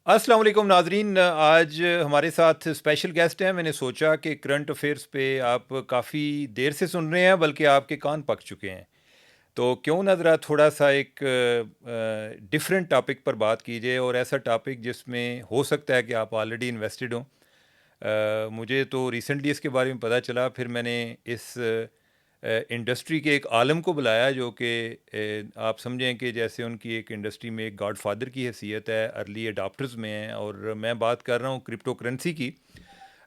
السلام علیکم ناظرین، آج ہمارے ساتھ اسپیشل گیسٹ ہیں. میں نے سوچا کہ کرنٹ افیئرس پہ آپ کافی دیر سے سن رہے ہیں، بلکہ آپ کے کان پک چکے ہیں، تو کیوں نہ ذرا تھوڑا سا ایک ڈفرینٹ ٹاپک پر بات کیجیے، اور ایسا ٹاپک جس میں ہو سکتا ہے کہ آپ آلریڈی انویسٹڈ ہوں. مجھے تو ریسنٹلی اس کے بارے میں پتہ چلا، پھر میں نے اس انڈسٹری کے ایک عالم کو بلایا جو کہ آپ سمجھیں کہ جیسے ان کی ایک انڈسٹری میں ایک گاڈ فادر کی حیثیت ہے، ارلی اڈاپٹرز میں ہیں، اور میں بات کر رہا ہوں کرپٹو کرنسی کی.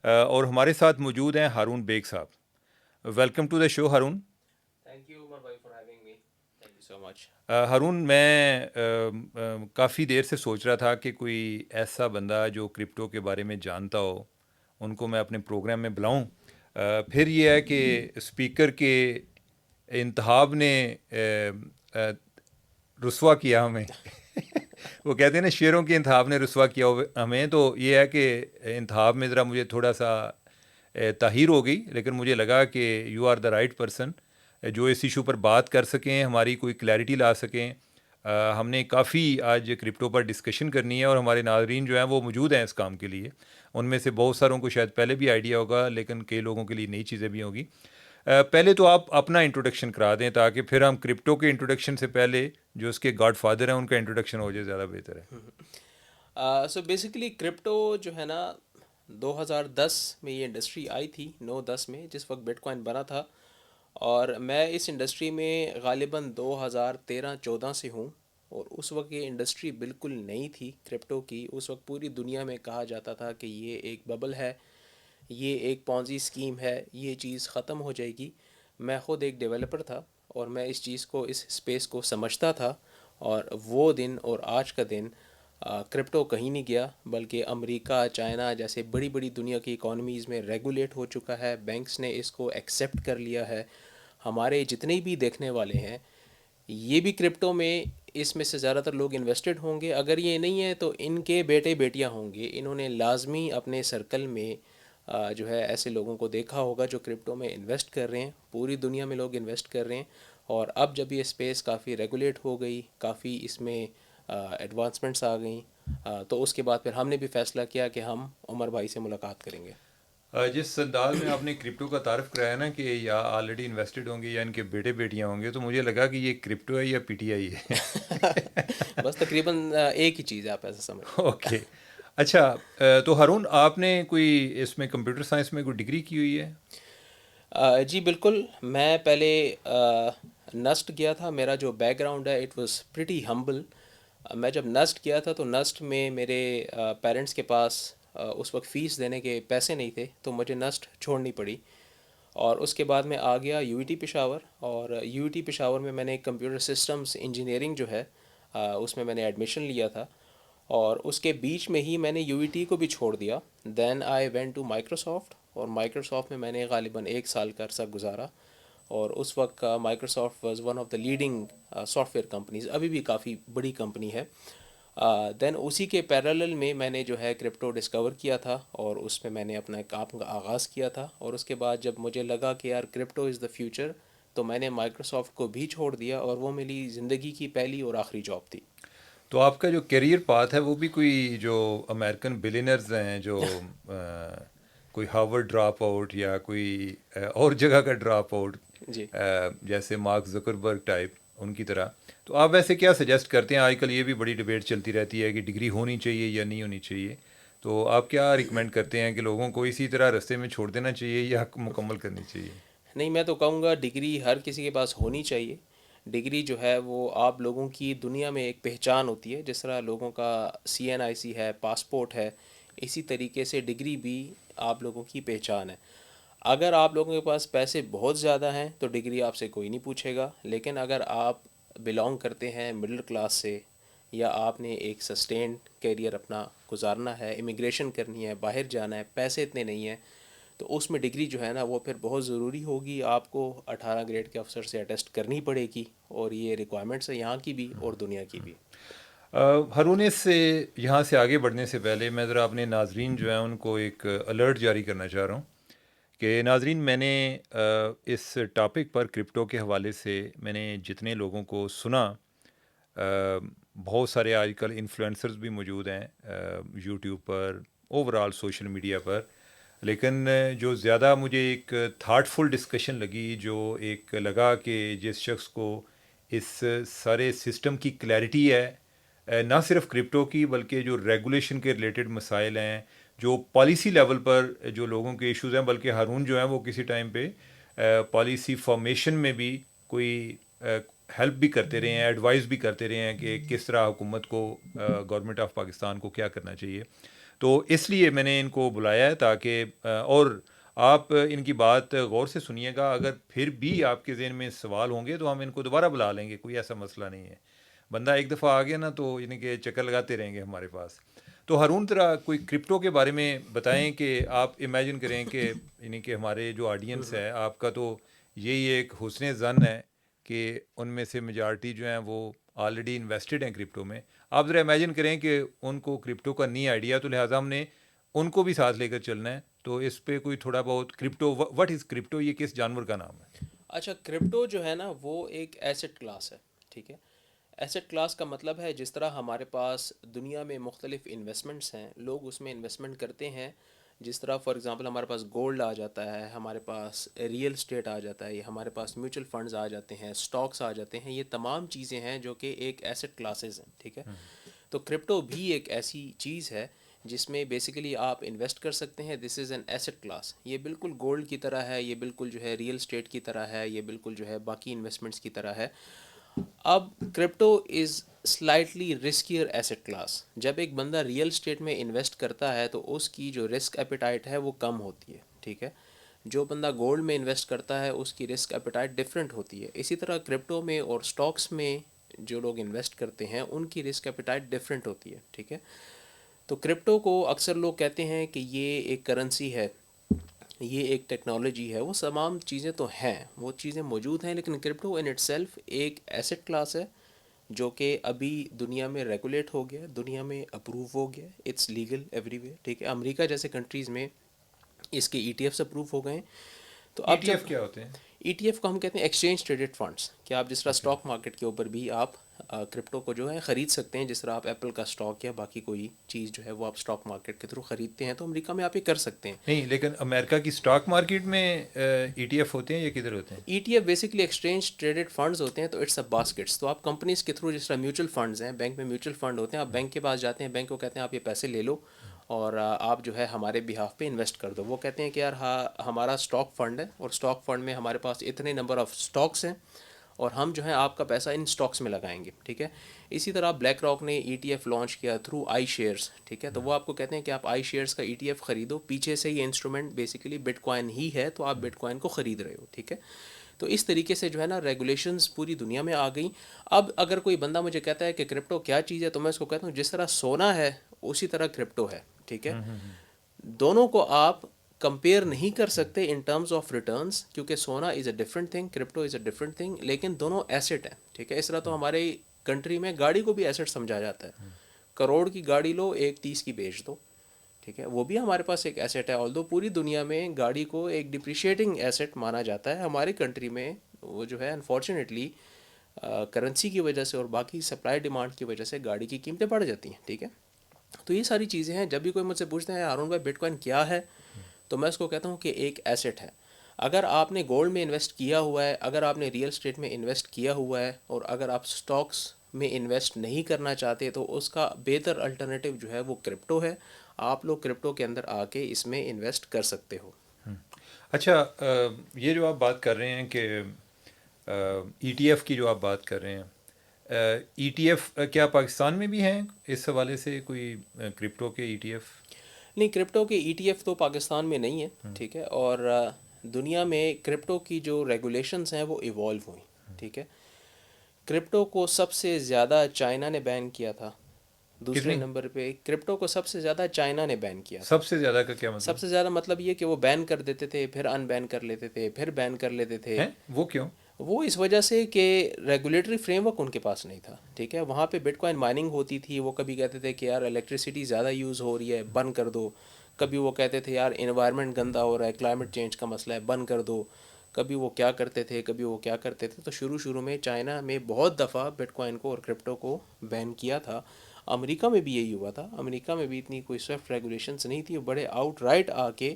اور ہمارے ساتھ موجود ہیں ہارون بیگ صاحب. Welcome to the show Haroon. Thank you, Umar bhai, for having me. Thank you so much. Haroon, میں کافی دیر سے سوچ رہا تھا کہ کوئی ایسا بندہ جو کرپٹو کے بارے میں جانتا ہو، ان کو میں اپنے پروگرام میں بلاؤں. پھر یہ ہے کہ اسپیکر کے انتخاب نے رسوا کیا ہمیں. وہ کہتے ہیں نا، شعروں کے انتخاب نے رسوا کیا ہمیں. تو یہ ہے کہ انتخاب میں ذرا مجھے تھوڑا سا تاخیر ہو گئی، لیکن مجھے لگا کہ you are the right person جو اس ایشو پر بات کر سکیں، ہماری کوئی کلیئرٹی لا سکیں. ہم نے کافی آج کرپٹو پر ڈسکشن کرنی ہے، اور ہمارے ناظرین جو ہیں وہ موجود ہیں اس کام کے لیے. ان میں سے بہت ساروں کو شاید پہلے بھی آئیڈیا ہوگا، لیکن کئی لوگوں کے لیے نئی چیزیں بھی ہوں گی. پہلے تو آپ اپنا انٹروڈکشن کرا دیں، تاکہ پھر ہم کرپٹو کے انٹروڈکشن سے پہلے جو اس کے گاڈ فادر ہیں ان کا انٹروڈکشن ہو جائے، زیادہ بہتر ہے. سو بیسیکلی کرپٹو جو ہے نا، 2010 میں یہ انڈسٹری آئی تھی، 9-10 میں، جس وقت بٹ کوائن بنا تھا. اور میں اس انڈسٹری میں غالباً 2013-14 سے ہوں. اور اس وقت یہ انڈسٹری بالکل نئی تھی کرپٹو کی. اس وقت پوری دنیا میں کہا جاتا تھا کہ یہ ایک ببل ہے، یہ ایک پونزی اسکیم ہے، یہ چیز ختم ہو جائے گی. میں خود ایک ڈیولپر تھا، اور میں اس چیز کو، اس اسپیس کو سمجھتا تھا. اور وہ دن اور آج کا دن کرپٹو کہیں نہیں گیا، بلکہ امریکہ، چائنا جیسے بڑی بڑی دنیا کی اکانومیز میں ریگولیٹ ہو چکا ہے. بینکس نے اس کو ایکسیپٹ کر لیا ہے. ہمارے جتنے بھی دیکھنے والے ہیں یہ بھی کرپٹو میں، اس میں سے زیادہ تر لوگ انویسٹڈ ہوں گے. اگر یہ نہیں ہے تو ان کے بیٹے بیٹیاں ہوں گے. انہوں نے لازمی اپنے سرکل میں جو ہے ایسے لوگوں کو دیکھا ہوگا جو کرپٹو میں انویسٹ کر رہے ہیں. پوری دنیا میں لوگ انویسٹ کر رہے ہیں. اور اب جب یہ اسپیس کافی ریگولیٹ ہو گئی، کافی اس میں ایڈوانسمنٹس آ گئیں، تو اس کے بعد پھر ہم نے بھی فیصلہ کیا کہ ہم عمر بھائی سے ملاقات کریں گے. جس انداز میں آپ نے کرپٹو کا تعارف کرایا نا، کہ یا آلریڈی انویسٹڈ ہوں گے یا ان کے بیٹے بیٹیاں ہوں گے، تو مجھے لگا کہ یہ کرپٹو ہے یا پی ٹی آئی ہے. بس تقریباً ایک ہی چیز ہے، آپ ایسا سمجھ لیں. اوکے. اچھا، تو ہارون، آپ نے کوئی اس میں کمپیوٹر سائنس میں کوئی ڈگری کی ہوئی ہے؟ جی بالکل. میں پہلے نسٹ گیا تھا. میرا جو بیک گراؤنڈ ہے اٹ واز پریٹی ہمبل. میں جب نسٹ گیا تھا تو نسٹ میں میرے پیرنٹس کے پاس اس وقت فیس دینے کے پیسے نہیں تھے، تو مجھے نسٹ چھوڑنی پڑی. اور اس کے بعد میں آ گیا یو ای ٹی پشاور. اور یو ای ٹی پشاور میں میں نے کمپیوٹر سسٹمز انجینئرنگ جو ہے اس میں نے ایڈمیشن لیا تھا. اور اس کے بیچ میں ہی میں نے یو ای ٹی کو بھی چھوڑ دیا. دین آئی وینٹ ٹو مائکروسافٹ. اور مائکروسافٹ میں نے غالباً 1 سال کا عرصہ گزارا. اور اس وقت کا Microsoft was one of the leading soft where companies, ابھی بھی کافی بڑی کمپنی ہے. دین اسی کے پیرالل میں نے جو ہے کرپٹو ڈسکور کیا تھا، اور اس میں نے اپنا کام کا آغاز کیا تھا. اور اس کے بعد جب مجھے لگا کہ یار کرپٹو از دا فیوچر، تو میں نے مائکروسافٹ کو بھی چھوڑ دیا، اور وہ میری زندگی کی پہلی اور آخری جاب تھی. تو آپ کا جو کیریئر پاتھ ہے وہ بھی کوئی جو امریکن بلینرز ہیں، جو کوئی ہارورڈ ڈراپ آؤٹ یا کوئی اور جگہ کا ڈراپ آؤٹ، جی. جیسے مارک زکربرگ ٹائپ، ان کی طرح. تو آپ ویسے کیا سجیسٹ کرتے ہیں؟ آج کل یہ بھی بڑی ڈبیٹ چلتی رہتی ہے کہ ڈگری ہونی چاہیے یا نہیں ہونی چاہیے. تو آپ کیا ریکمینڈ کرتے ہیں کہ لوگوں کو اسی طرح رستے میں چھوڑ دینا چاہیے یا مکمل کرنی چاہیے؟ نہیں، میں تو کہوں گا ڈگری ہر کسی کے پاس ہونی چاہیے. ڈگری جو ہے وہ آپ لوگوں کی دنیا میں ایک پہچان ہوتی ہے. جس طرح لوگوں کا سی این آئی سی ہے، پاسپورٹ ہے، اسی طریقے سے ڈگری بھی آپ لوگوں کی پہچان ہے. اگر آپ لوگوں کے پاس پیسے بہت زیادہ ہیں تو ڈگری آپ سے کوئی نہیں پوچھے گا. لیکن اگر آپ بلانگ کرتے ہیں مڈل کلاس سے، یا آپ نے ایک سسٹینڈ کیریئر اپنا گزارنا ہے، امیگریشن کرنی ہے، باہر جانا ہے، پیسے اتنے نہیں ہیں، تو اس میں ڈگری جو ہے نا وہ پھر بہت ضروری ہوگی. آپ کو 18 گریڈ کے افسر سے اٹیسٹ کرنی پڑے گی. اور یہ ریکوائرمنٹس ہے یہاں کی بھی اور دنیا کی بھی. ہارون، اس سے یہاں سے آگے بڑھنے سے پہلے میں ذرا اپنے ناظرین جو ہیں ان کو ایک الرٹ جاری کرنا چاہ رہا ہوں کہ ناظرین، میں نے اس ٹاپک پر کرپٹو کے حوالے سے میں نے جتنے لوگوں کو سنا، بہت سارے آج کل انفلوئنسرز بھی موجود ہیں یوٹیوب پر، اوور آل سوشل میڈیا پر. لیکن جو زیادہ مجھے ایک تھاٹ فل ڈسکشن لگی، جو ایک لگا کہ جس شخص کو اس سارے سسٹم کی کلیئرٹی ہے، نہ صرف کرپٹو کی بلکہ جو ریگولیشن کے ریلیٹڈ مسائل ہیں، جو پالیسی لیول پر جو لوگوں کے ایشوز ہیں، بلکہ ہارون جو ہیں وہ کسی ٹائم پہ پالیسی فارمیشن میں بھی کوئی ہیلپ بھی کرتے رہے ہیں، ایڈوائز بھی کرتے رہے ہیں کہ کس طرح حکومت کو، گورنمنٹ آف پاکستان کو کیا کرنا چاہیے. تو اس لیے میں نے ان کو بلایا ہے تاکہ اور آپ ان کی بات غور سے سنیے گا. اگر پھر بھی آپ کے ذہن میں سوال ہوں گے تو ہم ان کو دوبارہ بلا لیں گے، کوئی ایسا مسئلہ نہیں ہے. بندہ ایک دفعہ آ گیا نا تو یعنی کہ چکر لگاتے رہیں گے ہمارے پاس. تو ہارون ذرا کوئی کرپٹو کے بارے میں بتائیں کہ آپ امیجن کریں کہ یعنی کہ ہمارے جو آڈینس ہے، آپ کا تو یہی ایک حسن ظن ہے کہ ان میں سے میجارٹی جو ہیں وہ آلریڈی انویسٹڈ ہیں کرپٹو میں. آپ ذرا امیجن کریں کہ ان کو کرپٹو کا نہیں آئیڈیا، تو لہٰذا ہم نے ان کو بھی ساتھ لے کر چلنا ہے. تو اس پہ کوئی تھوڑا بہت کرپٹو، وٹ از کرپٹو، یہ کس جانور کا نام ہے؟ اچھا، کرپٹو جو ہے نا وہ ایک ایسٹ کلاس ہے. ٹھیک ہے، ایسٹ کلاس کا مطلب ہے جس طرح ہمارے پاس دنیا میں مختلف انویسٹمنٹس ہیں، لوگ اس میں انویسٹمنٹ کرتے ہیں. جس طرح فار ایگزامپل ہمارے پاس گولڈ آ جاتا ہے، ہمارے پاس ریئل اسٹیٹ آ جاتا ہے، ہمارے پاس میوچل فنڈز آ جاتے ہیں، اسٹاکس آ جاتے ہیں. یہ تمام چیزیں ہیں جو کہ ایک ایسٹ کلاسز ہیں. ٹھیک ہے، تو کرپٹو بھی ایک ایسی چیز ہے جس میں بیسیکلی آپ انویسٹ کر سکتے ہیں. دس از این ایسٹ کلاس. یہ بالکل گولڈ کی طرح ہے، یہ بالکل جو ہے ریئل اسٹیٹ کی طرح ہے، یہ بالکل جو ہے باقی انویسٹمنٹس کی طرح ہے. اب crypto is slightly riskier asset class. جب ایک بندہ ریئل اسٹیٹ میں انویسٹ کرتا ہے تو اس کی جو رسک ایپیٹائٹ ہے وہ کم ہوتی ہے. ٹھیک ہے، جو بندہ گولڈ میں انویسٹ کرتا ہے اس کی رسک ایپیٹائٹ ڈفرینٹ ہوتی ہے. اسی طرح کرپٹو میں اور اسٹاکس میں جو لوگ انویسٹ کرتے ہیں ان کی رسک ایپیٹائٹ ڈفرینٹ ہوتی ہے. ٹھیک ہے، تو کرپٹو کو اکثر لوگ کہتے ہیں کہ یہ ایک کرنسی ہے، یہ ایک ٹیکنالوجی ہے. وہ تمام چیزیں تو ہیں، وہ چیزیں موجود ہیں، لیکن کرپٹو ان اٹ سیلف ایک ایسٹ کلاس ہے جو کہ ابھی دنیا میں ریگولیٹ ہو گیا، دنیا میں اپروو ہو گیا. It's legal everywhere. ٹھیک ہے، امریکہ جیسے کنٹریز میں اس کے ای ٹی ایفس اپروو ہو گئے ہیں. تو ای اب ٹی جب ایف کیا ہوتے ہیں؟ ای ٹی ایف کو ہم کہتے ہیں ایکسچینج ٹریڈڈ فنڈس، کہ آپ جس طرح اوکے. اسٹاک مارکیٹ کے اوپر بھی آپ کرپٹو کو جو ہے خرید سکتے ہیں، جس طرح آپ ایپل کا اسٹاک یا باقی کوئی چیز جو ہے وہ آپ اسٹاک مارکیٹ کے تھرو خریدتے ہیں، تو امریکہ میں آپ یہ کر سکتے ہیں. نہیں، لیکن امریکہ کی اسٹاک مارکیٹ میں ای ٹی ایف ہوتے ہیں یا کدھر ہوتے ہیں؟ E T F basically exchange traded funds ہوتے ہیں. تو اٹس اے باسکٹس. تو آپ کمپنیز کے تھرو جس طرح میوچل فنڈز ہیں، بینک میں میوچل فنڈ ہوتے ہیں، آپ بینک کے پاس جاتے ہیں، بینک کو کہتے ہیں آپ یہ پیسے لے لو اور آپ جو ہے ہمارے بیہاف پہ انویسٹ کر دو. وہ کہتے ہیں کہ یار ہاں ہمارا اسٹاک فنڈ ہے اور اسٹاک فنڈ میں ہمارے پاس اتنے نمبر آف اسٹاکس ہیں اور ہم جو ہے آپ کا پیسہ ان اسٹاکس میں لگائیں گے. ٹھیک ہے، اسی طرح بلیک راک نے ای ٹی ایف لانچ کیا تھرو آئی شیئرس. ٹھیک ہے، تو وہ آپ کو کہتے ہیں کہ آپ آئی شیئرس کا ای ٹی ایف خریدو. پیچھے سے یہ انسٹرومنٹ بیسیکلی بٹ کوائن ہی ہے، تو آپ بٹ کوائن کو خرید رہے ہو. ٹھیک ہے، تو اس طریقے سے جو ہے نا ریگولیشنز پوری دنیا میں آ گئیں. اب اگر کوئی بندہ مجھے کہتا ہے کہ کرپٹو کیا چیز ہے، تو میں اس کو کہتا ہوں جس طرح سونا ہے اسی طرح کرپٹو ہے. ٹھیک ہے، دونوں کو آپ کمپیئر نہیں کر سکتے ان ٹرمز آف ریٹرنس، کیونکہ سونا is a different thing, crypto is a different thing, لیکن دونوں ایسٹ ہیں. ٹھیک ہے، اس طرح تو ہمارے کنٹری میں گاڑی کو بھی ایسٹ سمجھا جاتا ہے. کروڑ کی گاڑی لو، 1 30 کی بیچ دو. ٹھیک ہے، وہ بھی ہمارے پاس ایک ایسٹ ہے. آلدو پوری دنیا میں گاڑی کو ایک ڈپریشیٹنگ ایسٹ مانا جاتا ہے، ہماری کنٹری میں وہ جو ہے انفارچونیٹلی کرنسی کی وجہ سے اور باقی سپلائی ڈیمانڈ کی وجہ سے گاڑی کی قیمتیں بڑھ جاتی ہیں. ٹھیک ہے، تو یہ ساری چیزیں ہیں. جب بھی کوئی مجھ سے پوچھتے ہیں ہارون بھائی بٹ کوائن کیا ہے، تو میں اس کو کہتا ہوں کہ ایک ایسٹ ہے. اگر آپ نے گولڈ میں انویسٹ کیا ہوا ہے، اگر آپ نے ریئل اسٹیٹ میں انویسٹ کیا ہوا ہے، اور اگر آپ اسٹاکس میں انویسٹ نہیں کرنا چاہتے، تو اس کا بہتر الٹرنیٹو جو ہے وہ کرپٹو ہے. آپ لوگ کرپٹو کے اندر آ کے اس میں انویسٹ کر سکتے ہو. اچھا، یہ جو آپ بات کر رہے ہیں کہ ای ٹی ایف کی جو آپ بات کر رہے ہیں، ای ٹی ایف کیا پاکستان میں بھی ہیں اس حوالے سے کوئی کرپٹو کے ای ٹی ایف؟ نہیں، کرپٹو کے ای ٹی ایف تو پاکستان میں نہیں ہے. ٹھیک ہے، اور دنیا میں کرپٹو کی جو ریگولیشنز ہیں وہ ایوالو ہوئیں. ٹھیک ہے، کرپٹو کو سب سے زیادہ چائنا نے بین کیا تھا. دوسرے کتنی؟ نمبر پہ کرپٹو کو سب سے زیادہ چائنا نے بین کیا تھا. سب سے زیادہ کا کیا سب مطلب سے زیادہ مطلب یہ کہ وہ بین کر دیتے تھے، پھر ان بین کر لیتے تھے، پھر بین کر لیتے تھے. ہے؟ وہ کیوں؟ وہ اس وجہ سے کہ ریگولیٹری فریم ورک ان کے پاس نہیں تھا. ٹھیک ہے، وہاں پہ بٹ کوائن مائننگ ہوتی تھی. وہ کبھی کہتے تھے کہ یار الیکٹریسٹی زیادہ یوز ہو رہی ہے، بند کر دو. کبھی وہ کہتے تھے یار انوائرمنٹ گندا ہو رہا ہے، کلائمیٹ چینج کا مسئلہ ہے، بند کر دو. کبھی وہ کیا کرتے تھے کبھی وہ کیا کرتے تھے. تو شروع میں چائنا میں بہت دفعہ بٹ کوائن کو اور کرپٹو کو بین کیا تھا. امریکہ میں بھی یہی ہوا تھا. امریکہ میں بھی اتنی کوئی سوئفٹ ریگولیشنس نہیں تھی. بڑے آؤٹ رائٹ آ کے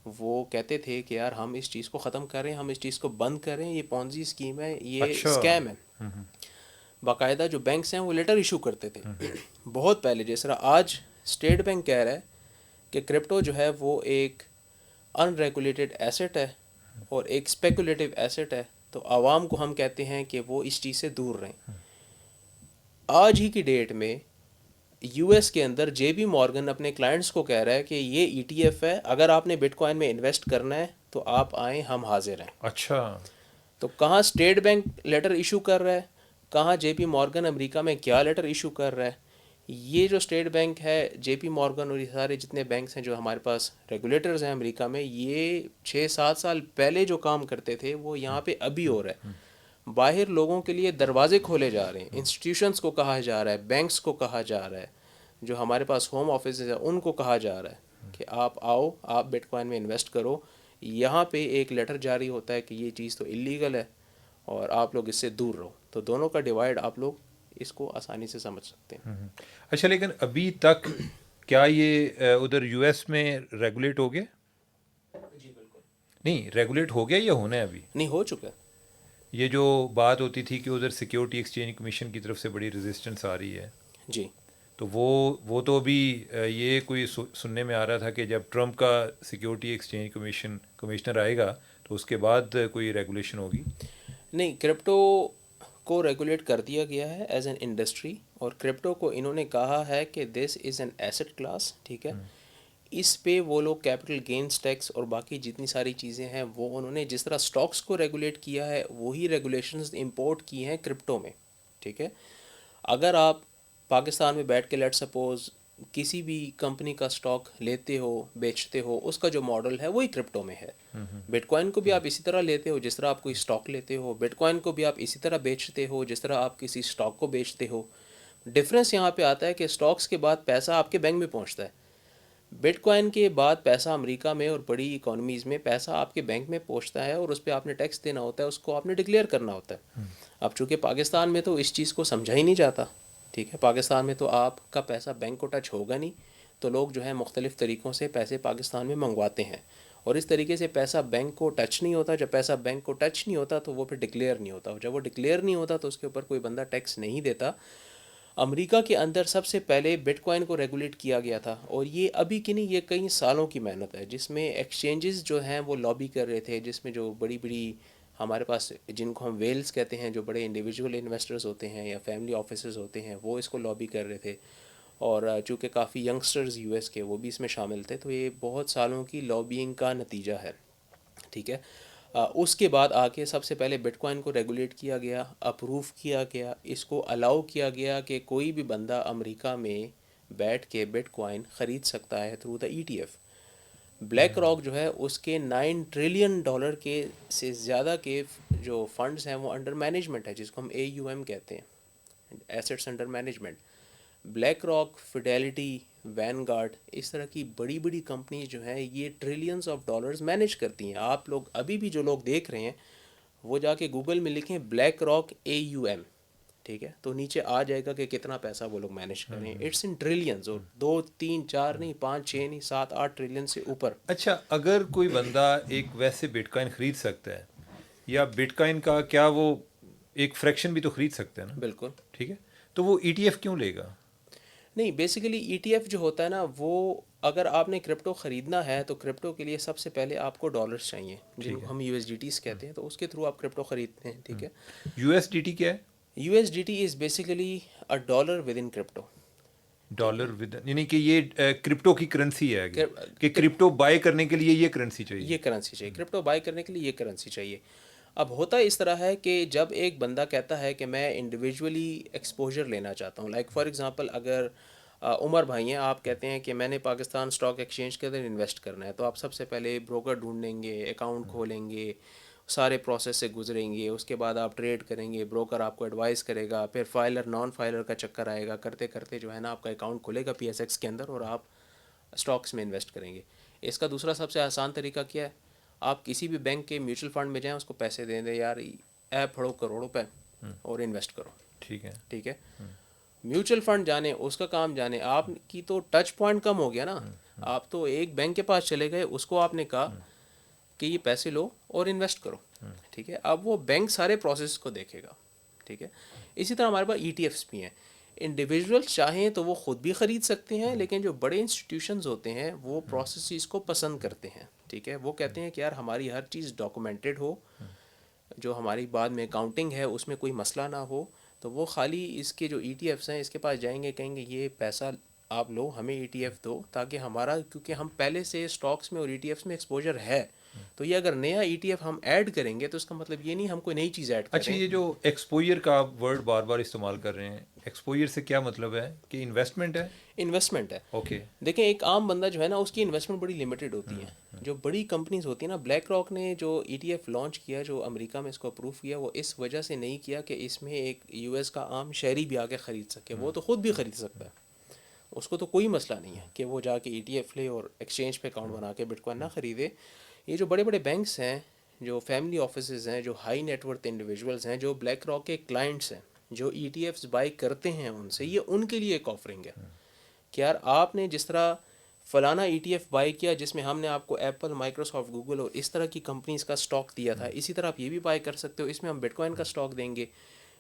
وہ کہتے تھے کہ یار ہم اس چیز کو ختم کریں, ہم اس چیز کو بند کریں, یہ پونزی اسکیم ہے, یہ اچھا. اسکیم ہے. باقاعدہ جو بینکس ہیں وہ لیٹر ایشو کرتے تھے بہت پہلے. جس طرح آج اسٹیٹ بینک کہہ رہا ہے کہ کرپٹو جو ہے وہ ایک ان ریگولیٹڈ ایسٹ ہے اور ایک اسپیکولیٹو ایسٹ ہے, تو عوام کو ہم کہتے ہیں کہ وہ اس چیز سے دور رہیں. آج ہی کی ڈیٹ میں یو ایس کے اندر جے بی مورگن اپنے کلائنٹس کو کہہ رہا ہے کہ یہ ای ٹی ایف ہے, اگر آپ نے بٹ کوائن میں انویسٹ کرنا ہے تو آپ آئیں, ہم حاضر ہیں. اچھا. تو کہاں اسٹیٹ بینک لیٹر ایشو کر رہا ہے, کہاں جے پی مورگن امریکہ میں کیا لیٹر ایشو کر رہا ہے. یہ جو اسٹیٹ بینک ہے, جے پی مورگن اور یہ سارے جتنے بینکس ہیں جو ہمارے پاس ریگولیٹرز ہیں امریکہ میں, یہ 6-7 سال پہلے جو کام کرتے تھے وہ یہاں پہ ابھی ہو رہا ہے. باہر لوگوں کے لیے دروازے کھولے جا رہے ہیں, انسٹیٹیوشنس کو کہا جا رہا ہے, بینکس کو کہا جا رہا ہے, جو ہمارے پاس ہوم آفیسز ہیں ان کو کہا جا رہا ہے کہ آپ آؤ, آپ بٹ کوائن میں انویسٹ کرو. یہاں پہ ایک لیٹر جاری ہوتا ہے کہ یہ چیز تو اللیگل ہے اور آپ لوگ اس سے دور رہو. تو دونوں کا ڈیوائڈ آپ لوگ اس کو آسانی سے سمجھ سکتے ہیں. اچھا, لیکن ابھی تک کیا یہ ادھر یو ایس میں ریگولیٹ ہو گیا؟ جی بالکل. نہیں, ریگولیٹ ہو گیا یا ہونا ہے ابھی؟ نہیں, ہو چکا ہے. یہ جو بات ہوتی تھی کہ ادھر سیکیورٹی ایکسچینج کمیشن کی طرف سے بڑی ریزسٹنس آ رہی ہے, جی تو وہ تو ابھی یہ کوئی سننے میں آ رہا تھا کہ جب ٹرمپ کا سیکیورٹی ایکسچینج کمشنر آئے گا تو اس کے بعد کوئی ریگولیشن ہوگی. نہیں, کرپٹو کو ریگولیٹ کر دیا گیا ہے ایز این انڈسٹری, اور کرپٹو کو انہوں نے کہا ہے کہ دس از این ایسٹ کلاس. ٹھیک ہے, اس پہ وہ لوگ کیپٹل گینز ٹیکس اور باقی جتنی ساری چیزیں ہیں وہ انہوں نے جس طرح سٹاکس کو ریگولیٹ کیا ہے وہی ریگولیشنز امپورٹ کی ہیں کرپٹو میں. ٹھیک ہے, اگر آپ پاکستان میں بیٹھ کے لیٹ سپوز کسی بھی کمپنی کا سٹاک لیتے ہو بیچتے ہو, اس کا جو ماڈل ہے وہی کرپٹو میں ہے. بٹ کوائن کو بھی آپ اسی طرح لیتے ہو جس طرح آپ کوئی اسٹاک لیتے ہو, بٹ کوائن کو بھی آپ اسی طرح بیچتے ہو جس طرح آپ کسی اسٹاک کو بیچتے ہو. ڈفرینس یہاں پہ آتا ہے کہ اسٹاکس کے بعد پیسہ آپ کے بینک میں پہنچتا ہے, بٹ کوائن کے بعد پیسہ امریکہ میں اور بڑی اکانومیز میں پیسہ آپ کے بینک میں پہنچتا ہے اور اس پہ آپ نے ٹیکس دینا ہوتا ہے, اس کو آپ نے ڈکلیئر کرنا ہوتا ہے. اب چونکہ پاکستان میں تو اس چیز کو سمجھا ہی نہیں جاتا. ٹھیک ہے, پاکستان میں تو آپ کا پیسہ بینک کو ٹچ ہوگا نہیں, تو لوگ جو ہے مختلف طریقوں سے پیسے پاکستان میں منگواتے ہیں, اور اس طریقے سے پیسہ بینک کو ٹچ نہیں ہوتا. جب پیسہ بینک کو ٹچ نہیں ہوتا تو وہ پھر ڈکلیئر نہیں ہوتا, جب وہ ڈکلیئر نہیں ہوتا تو اس کے اوپر کوئی بندہ ٹیکس نہیں دیتا. امریکہ کے اندر سب سے پہلے بٹ کوائن کو ریگولیٹ کیا گیا تھا, اور یہ ابھی کی نہیں, یہ کئی سالوں کی محنت ہے جس میں ایکسچینجز جو ہیں وہ لابی کر رہے تھے, جس میں جو بڑی بڑی ہمارے پاس جن کو ہم ویلز کہتے ہیں, جو بڑے انڈیویجول انویسٹرز ہوتے ہیں یا فیملی آفیسز ہوتے ہیں, وہ اس کو لابی کر رہے تھے. اور چونکہ کافی ینگسٹرز یو ایس کے وہ بھی اس میں شامل تھے, تو یہ بہت سالوں کی لابینگ کا نتیجہ ہے. ٹھیک ہے, اس کے بعد آ کے سب سے پہلے بٹ کوائن کو ریگولیٹ کیا گیا, اپروو کیا گیا, اس کو الاؤ کیا گیا کہ کوئی بھی بندہ امریکہ میں بیٹھ کے بٹ کوائن خرید سکتا ہے through the E T F. BlackRock جو ہے اس کے $9 ٹریلین کے سے زیادہ کے جو فنڈز ہیں وہ انڈر مینجمنٹ ہے, جس کو ہم اے یو ایم کہتے ہیں, assets under management. BlackRock, Fidelity, Vanguard, اس طرح کی بڑی بڑی کمپنیز جو ہیں یہ ٹریلینز آف ڈالرز مینیج کرتی ہیں. آپ لوگ ابھی بھی جو لوگ دیکھ رہے ہیں وہ جا کے گوگل میں لکھیں BlackRock A U M, ٹھیک ہے, تو نیچے آ جائے گا کہ کتنا پیسہ وہ لوگ مینیج کریں. اٹس ان ٹریلینز, اور 2-3-4 نہیں, 5-6 نہیں, 7-8 ٹریلین سے اوپر. اچھا, اگر کوئی بندہ ایک ویسے بٹ کوائن خرید سکتا ہے, یا بٹ کوائن کا کیا وہ ایک فریکشن بھی تو خرید سکتا ہے نا, بالکل. ٹھیک ہے, تو وہ ای ٹی ایف کیوں لے گا؟ نہیں, بیسیکلی ای ٹی ایف جو ہوتا ہے نا, وہ اگر آپ نے کرپٹو خریدنا ہے تو کرپٹو کے لیے سب سے پہلے آپ کو ڈالرز چاہیے, جن ٹھیک ہے. کو ہم یو ایس ڈی ٹیز کہتے ہیں, تو اس کے تھرو آپ کرپٹو خریدتے ہیں. ٹھیک ہے, یو ایس ڈی ٹی کیا ہے؟ U S D T is basically a dollar with in crypto. ٹھیک ہے, ڈالر ود, یعنی کہ یہ کرپٹو کی کرنسی ہے آگے, کہ کرپٹو بائی کرنے کے لیے یہ کرنسی چاہیے. یہ کرنسی چاہیے, کرپٹو بائی کرنے کے لیے یہ کرنسی چاہیے. اب ہوتا اس طرح ہے کہ جب ایک بندہ کہتا ہے کہ میں انڈیویجولی ایکسپوجر لینا چاہتا ہوں, لائک فار ایگزامپل اگر عمر بھائی ہیں, آپ کہتے ہیں کہ میں نے پاکستان اسٹاک ایکسچینج کے اندر انویسٹ کرنا ہے, تو آپ سب سے پہلے بروکر ڈھونڈیں گے, اکاؤنٹ کھولیں گے, سارے پروسیس سے گزریں گے, اس کے بعد آپ ٹریڈ کریں گے, بروکر آپ کو ایڈوائز کرے گا, پھر فائلر نان فائلر کا چکر آئے گا, کرتے کرتے جو ہے نا آپ کا اکاؤنٹ کھلے گا پی ایس ایکس کے اندر اور آپ اسٹاکس میں انویسٹ کریں گے. اس کا دوسرا سب سے آسان طریقہ کیا ہے, آپ کسی بھی بینک کے میوچل فنڈ میں جائیں، اس کو پیسے دیں دیں، یار ایپ پڑھو کروڑوں پہ اور انویسٹ کرو. ٹھیک ہے. ٹھیک ہے. میوچل فنڈ جانے، اس کا کام جانے، آپ کی تو ٹچ پوائنٹ کم ہو گیا نا. آپ تو ایک بینک کے پاس چلے گئے، اس کو آپ نے کہا کہ یہ پیسے لو اور انویسٹ کرو. ٹھیک ہے. اب وہ بینک سارے پروسیس کو دیکھے گا. ٹھیک ہے. اسی طرح ہمارے پاس ای ٹی ایفس بھی ہیں. انڈیویژولس چاہیں تو وہ خود بھی خرید سکتے ہیں، لیکن جو بڑے انسٹیٹیوشنز ہوتے ہیں وہ پروسیسز کو پسند کرتے ہیں. ٹھیک ہے. وہ کہتے ہیں کہ یار ہماری ہر چیز ڈاکومنٹڈ ہو، جو ہماری بعد میں اکاؤنٹنگ ہے اس میں کوئی مسئلہ نہ ہو. تو وہ خالی اس کے جو ای ٹی ایفس ہیں اس کے پاس جائیں گے، کہیں گے یہ پیسہ آپ لو، ہمیں ای ٹی ایف دو، تاکہ ہمارا، کیونکہ ہم پہلے سے اسٹاکس میں اور ای ٹی ایفس میں ایکسپوجر ہے، تو یہ اگر نیا ای ٹی ایف ہم ایڈ کریں گے تو اس کا مطلب یہ نہیں ہم کوئی نئی چیز ایڈ کر اچھا، رہے یہ ہیں. جو ایکسپوئر کا آپ ورڈ بار بار استعمال کر رہے ہیں، ایکسپوئر سے کیا مطلب ہے؟ کہ انویسٹمنٹ ہے؟ انویسٹمنٹ ہے. اوکے. دیکھیں ایک عام بندہ جو ہے نا، اس کی انویسٹمنٹ بڑی لمیٹڈ ہوتی ہے. جو بڑی کمپنیز ہوتی ہیں نا، بلیک راک نے جو ای ٹی ایف لانچ کیا، جو امریکہ میں اس کو اپروو کیا، وہ اس وجہ سے نہیں کیا کہ اس میں ایک یو ایس کا عام شہری بھی آ کے خرید سکے. وہ تو خود بھی خرید سکتا ہے، اس کو تو کوئی مسئلہ نہیں ہے کہ وہ جا کے ای ٹی ایف لے اور ایکسچینج پہ اکاؤنٹ بنا کے بٹ کوائن نہ خریدے. یہ جو بڑے بڑے بینکس ہیں، جو فیملی آفیسز ہیں، جو ہائی نیٹ ورتھ انڈیویژولز ہیں، جو بلیک راک کے کلائنٹس ہیں، جو ای ٹی ایفس بائی کرتے ہیں ان سے، یہ ان کے لیے ایک آفرنگ ہے کہ یار آپ نے جس طرح فلانا ای ٹی ایف بائی کیا جس میں ہم نے آپ کو ایپل، مائکروسافٹ، گوگل اور اس طرح کی کمپنیز کا اسٹاک دیا تھا، اسی طرح آپ یہ بھی بائی کر سکتے ہو، اس میں ہم بٹ کوائن کا اسٹاک دیں گے.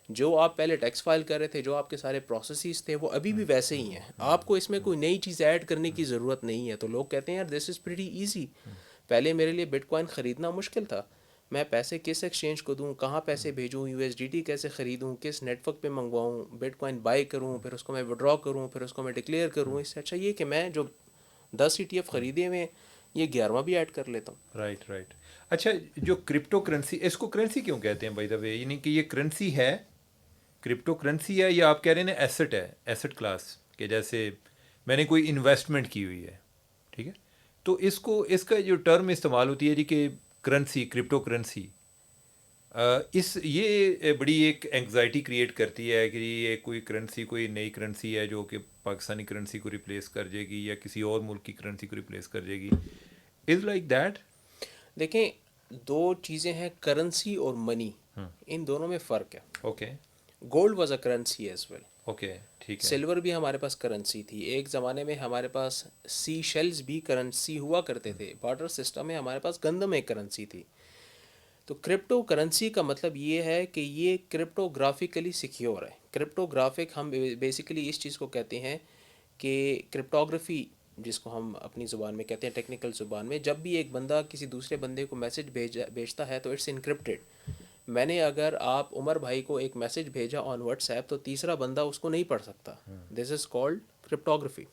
جو آپ پہلے ٹیکس فائل کر رہے تھے، جو آپ کے سارے پروسیسز تھے، وہ ابھی بھی ویسے ہی ہیں. آپ کو اس میں کوئی نئی چیز ایڈ کرنے کی ضرورت نہیں ہے. تو لوگ کہتے ہیں یار دس از پریٹی ایزی. پہلے میرے لیے بٹ کوائن خریدنا مشکل تھا، میں پیسے کس ایکسچینج کو دوں، کہاں پیسے بھیجوں، یو ایس ڈی ٹی کیسے خریدوں، کس نیٹ ورک پہ منگواؤں، بٹ کوائن بائی کروں، پھر اس کو میں وڈرا کروں، پھر اس کو میں ڈکلیئر کروں. اس سے اچھا یہ کہ میں جو 10 ای ٹی ایف خریدے ہوئے یہ 11واں بھی ایڈ کر لیتا ہوں. Right right. اچھا، جو کرپٹو کرنسی، اس کو کرنسی کیوں کہتے ہیں بائی دا وے؟ یعنی کہ یہ کرنسی ہے، کرپٹو کرنسی ہے، یا آپ کہہ رہے ہیں ایسٹ ہے، ایسٹ کلاس، کہ جیسے میں نے کوئی انویسٹمنٹ کی ہوئی ہے، ٹھیک ہے، تو اس کا جو ٹرم استعمال ہوتی ہے جی کہ کرنسی، کرپٹو کرنسی، یہ بڑی ایک انگزائٹی کریٹ کرتی ہے کہ یہ کوئی کرنسی، کوئی نئی کرنسی ہے جو کہ پاکستانی کرنسی کو ریپلیس کر جائے گی یا کسی اور ملک کی کرنسی کو ریپلیس کر جائے گی. Is like that? دیکھیں دو چیزیں ہیں، کرنسی اور منی، ان دونوں میں فرق ہے. Okay. Gold was a currency as well. Okay. ٹھیک ہے. سلور بھی ہمارے پاس کرنسی تھی. ایک زمانے میں ہمارے پاس سی شیلز بھی کرنسی ہوا کرتے تھے. بارٹر سسٹم میں ہمارے پاس گندم ایک کرنسی تھی. تو کرپٹو کرنسی کا مطلب یہ ہے کہ یہ کرپٹو گرافیکلی سیکیور ہے. کرپٹو گرافک ہم بیسیکلی اس چیز کو کہتے ہیں کہ کرپٹوگرافی، جس کو ہم اپنی زبان میں کہتے ہیں ٹیکنیکل زبان میں، جب بھی ایک بندہ کسی دوسرے بندے کو میسج بھیجتا ہے تو اٹس انکرپٹیڈ. میں نے اگر آپ عمر بھائی کو ایک میسج بھیجا آن واٹس ایپ تو تیسرا بندہ اس کو نہیں پڑھ سکتا. دس از کالڈ کرپٹوگرافی.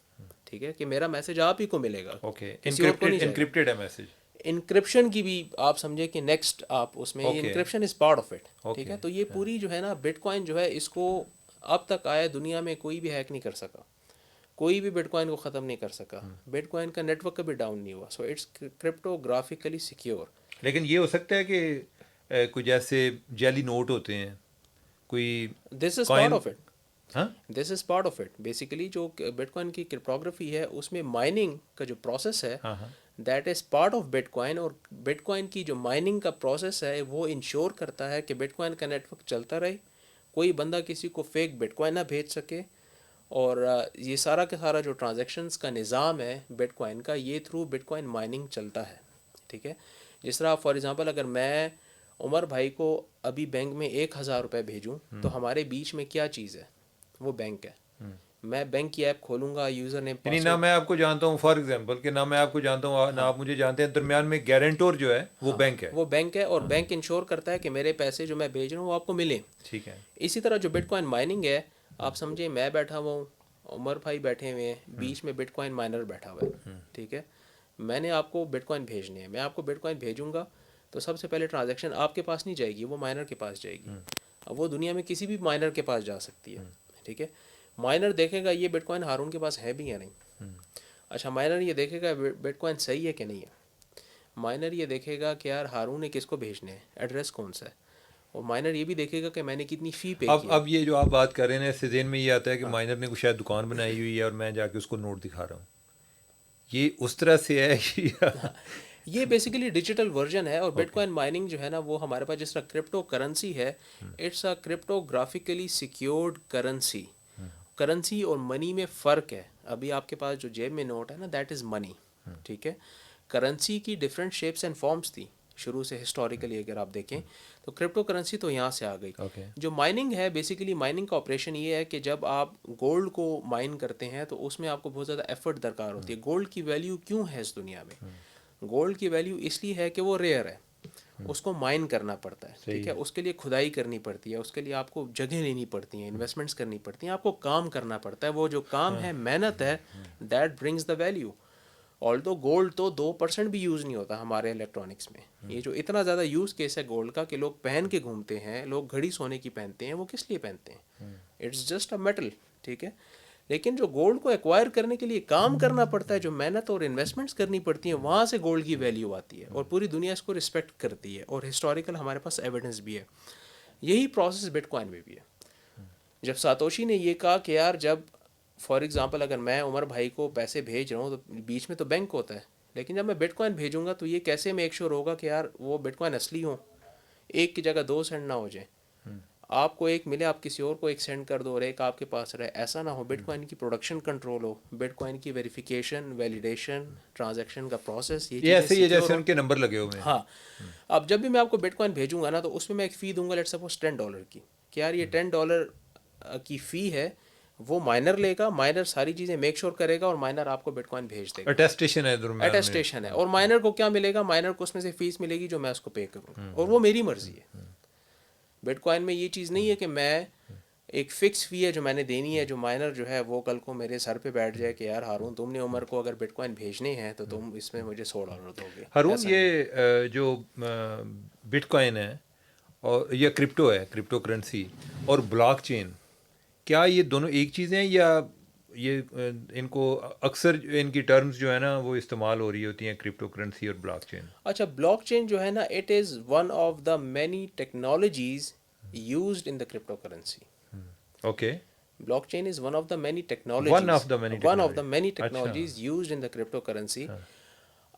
ٹھیک ہے، کہ میرا میسج آپ ہی کو ملے گا، اوکے. کسی اور کو نہیں جائے گا. انکرپٹیڈ ہے میسج. انکرپشن کی بھی آپ سمجھے کہ نیکسٹ آپ اس میں، یہ okay. Encryption is part of it. ٹھیک اوکے. ہے. تو یہ پوری جو ہے نا بٹ کوائن جو ہے، اس کو اب تک آیا دنیا میں کوئی بھی ہیک نہیں کر سکا، کوئی بھی بٹ کوائن کو ختم نہیں کر سکا. بٹ کوائن کا نیٹ ورک کبھی ڈاؤن نہیں ہوا. So it's cryptographically secure. لیکن یہ ہو سکتا ہے کہ کوئی جیسے جیلی نوٹ ہوتے ہیں، کوئی this is part coin. Of it. ہاں. This is part of it. Basically جو بٹ کوائن کی کرپٹوگرافی ہے اس میں مائننگ کا جو پروسیس ہے، ہاں ہاں. That is part of but coin. اور بٹ کوائن کی جو مائننگ کا پروسیس ہے وہ انشور کرتا ہے کہ بٹ کوائن کا نیٹ ورک چلتا رہے، کوئی بندہ کسی کو فیک بٹ کوائن نہ بھیج سکے. اور یہ سارا کا سارا جو ٹرانزیکشنز کا نظام ہے بٹ کوائن کا، یہ تھرو بٹ کوائن مائننگ چلتا ہے. ٹھیک ہے. جس طرح فار ایگزامپل اگر میں عمر بھائی کو ابھی بینک میں 1,000 روپے بھیجوں تو ہمارے بیچ میں کیا چیز ہے؟ وہ بینک ہے. میں بینک کی ایپ کھولوں گا، یوزر نیم، یعنی نہ پاسورڈ. میں آپ کو جانتا ہوں فار ایگزامپل، کہ نہ میں آپ کو جانتا ہوں نہ آپ مجھے جانتے ہیں، درمیان میں گارنٹور جو ہے وہ بینک ہے. وہ بینک ہے، اور بینک انشور کرتا ہے کہ میرے پیسے جو میں بھیج رہا ہوں وہ آپ کو ملیں. ٹھیک ہے. اسی طرح جو بٹ کوائن مائننگ ہے، آپ سمجھیں میں بیٹھا ہوا ہوں، عمر بھائی بیٹھے ہوئے ہیں، بیچ میں بٹ کوائن مائنر بیٹھا ہوا ہے. ٹھیک ہے. میں نے آپ کو بٹ کوائن بھیجنے ہیں، میں آپ کو بٹ کوائن بھیجوں گا تو سب سے پہلے ٹرانزیکشن آپ کے پاس نہیں جائے گی، وہ مائنر کے پاس جائے گی. اب وہ دنیا میں کسی بھی مائنر کے پاس جا سکتی ہے. ٹھیک ہے. مائنر دیکھے گا یہ بٹ کوائن ہارون کے پاس ہے بھی یا نہیں. اچھا، مائنر یہ دیکھے گا بٹ کوائن صحیح ہے کہ نہیں ہے. مائنر یہ دیکھے گا کہ یار ہارون نے کس کو بھیجنے ہیں، ایڈریس کون سا ہے. اور مائنر یہ بھی دیکھے گا کہ میں نے کتنی فی پے کی ہے. اب یہ جو آپ بات کر رہے ہیں اس سے ذہن میں یہ آتا ہے کہ مائنر نے کوئی شاید دکان بنائی ہوئی ہے اور میں جا کے اس کو نوٹ دکھا رہا ہوں، یہ اس طرح سے ہے یا یہ بیسیکلی ڈیجیٹل ورژن ہے. اور بٹ کوائن مائننگ جو ہے نا وہ ہمارے پاس جس طرح کرپٹو کرنسی ہے, it's a cryptographically secured currency. Currency اور منی میں فرق ہے. ابھی آپ کے پاس جو جیب میں نوٹ ہے نا, دیٹ از منی, ٹھیک ہے. کرنسی کی ڈفرینٹ شیپس اینڈ فارمس تھی شروع سے ہسٹوریکلی. اگر آپ دیکھیں تو کرپٹو کرنسی تو یہاں سے آ گئی. جو مائننگ ہے, بیسیکلی مائننگ کا آپریشن یہ ہے کہ جب آپ گولڈ کو مائن کرتے ہیں تو اس میں آپ کو بہت زیادہ ایفرٹ درکار ہوتی ہے. گولڈ کی ویلیو کیوں ہے اس دنیا میں؟ گولڈ کی ویلیو اس لیے ہے کہ وہ ریئر ہے, اس کو مائن کرنا پڑتا ہے, ٹھیک ہے. اس کے لیے کھدائی کرنی پڑتی ہے, اس کے لیے آپ کو جگہیں لینی پڑتی ہیں, انویسٹمنٹس کرنی پڑتی ہیں, آپ کو کام کرنا پڑتا ہے. وہ جو کام ہے, محنت ہے, that brings the value. آلدو gold تو 2% بھی یوز نہیں ہوتا ہمارے الیکٹرانکس میں. یہ جو اتنا زیادہ یوز کیس ہے گولڈ کا کہ لوگ پہن کے گھومتے ہیں, لوگ گھڑی سونے کی پہنتے ہیں, وہ کس لیے پہنتے ہیں؟ اٹس جسٹ اے میٹل, ٹھیک ہے. لیکن جو گولڈ کو ایکوائر کرنے کے لیے کام کرنا پڑتا ہے, جو محنت اور انویسٹمنٹس کرنی پڑتی ہیں, وہاں سے گولڈ کی ویلیو آتی ہے اور پوری دنیا اس کو رسپیکٹ کرتی ہے. اور ہسٹوریکل ہمارے پاس ایویڈنس بھی ہے. یہی پروسیس بٹ کوائن میں بھی ہے. جب ساتوشی نے یہ کہا کہ یار, جب فار ایگزامپل اگر میں عمر بھائی کو پیسے بھیج رہا ہوں تو بیچ میں تو بینک ہوتا ہے, لیکن جب میں بٹ کوائن بھیجوں گا تو یہ کیسے میک شور ہوگا کہ یار وہ بٹ کوائن اصلی ہوں, ایک کی جگہ 2 سینڈ نہ ہو جائیں. آپ کو ایک ملے, آپ کسی اور کو ایک سینڈ کر دو اور ایک آپ کے پاس رہے, ایسا نہ ہو. بٹ کوائن کی production control who, but coin کی ویریفیکیشن, ویلیڈیشن, ٹرانزیکشن کا پروسیس, یہ یہ ایسے ہی ہے چیزیں جیسے سیکیور ان کے نمبر لگے ہوئے ہوں. ہیں. ہاں, اب جب بھی میں آپ کو بٹ کوائن بھیجوں گا نا تو اس میں ایک فی دوں گا, لیٹ سپوز $10 کی, کہ یار یہ $10 کی فی ہے. وہ مائنر لے گا, مائنر ساری چیزیں میک شور کرے گا اور مائنر آپ کو بٹ کوائن بھیج دے گا. اٹیسٹیشن ہے درمیان میں. اٹیسٹیشن ہے. اور مائنر کو کیا ملے گا؟ مائنر کو اس میں سے فیس ملے گی جو میں اس کو پے کروں گا, اور وہ میری مرضی ہے. بٹ کوائن میں یہ چیز نہیں ہے کہ میں ایک فکس فی ہے جو میں نے دینی ہے, جو مائنر جو ہے وہ کل کو میرے سر پہ بیٹھ جائے کہ یار ہارون, تم نے عمر کو اگر بٹ کوائن بھیجنے ہیں تو تم اس میں مجھے $100 دو گے. ہارون, ایسا نہیں ہے. یہ جو بٹ کوائن ہے اور یا کرپٹو ہے, کرپٹو کرنسی اور بلاک چین, کیا یہ دونوں ایک چیزیں ہیں, یا یہ ان کو اکثر ان کی ٹرمز جو ہے نا وہ استعمال ہو رہی ہوتی ہیں, کرپٹو کرنسی اور بلاک چین؟ اچھا, بلاک چین جو ہے نا, it is one of the many technologies used in the cryptocurrency. Okay, blockchain is one of the many one technologies, of the many one of the technology. Many اچھا, technologies used in the cryptocurrency.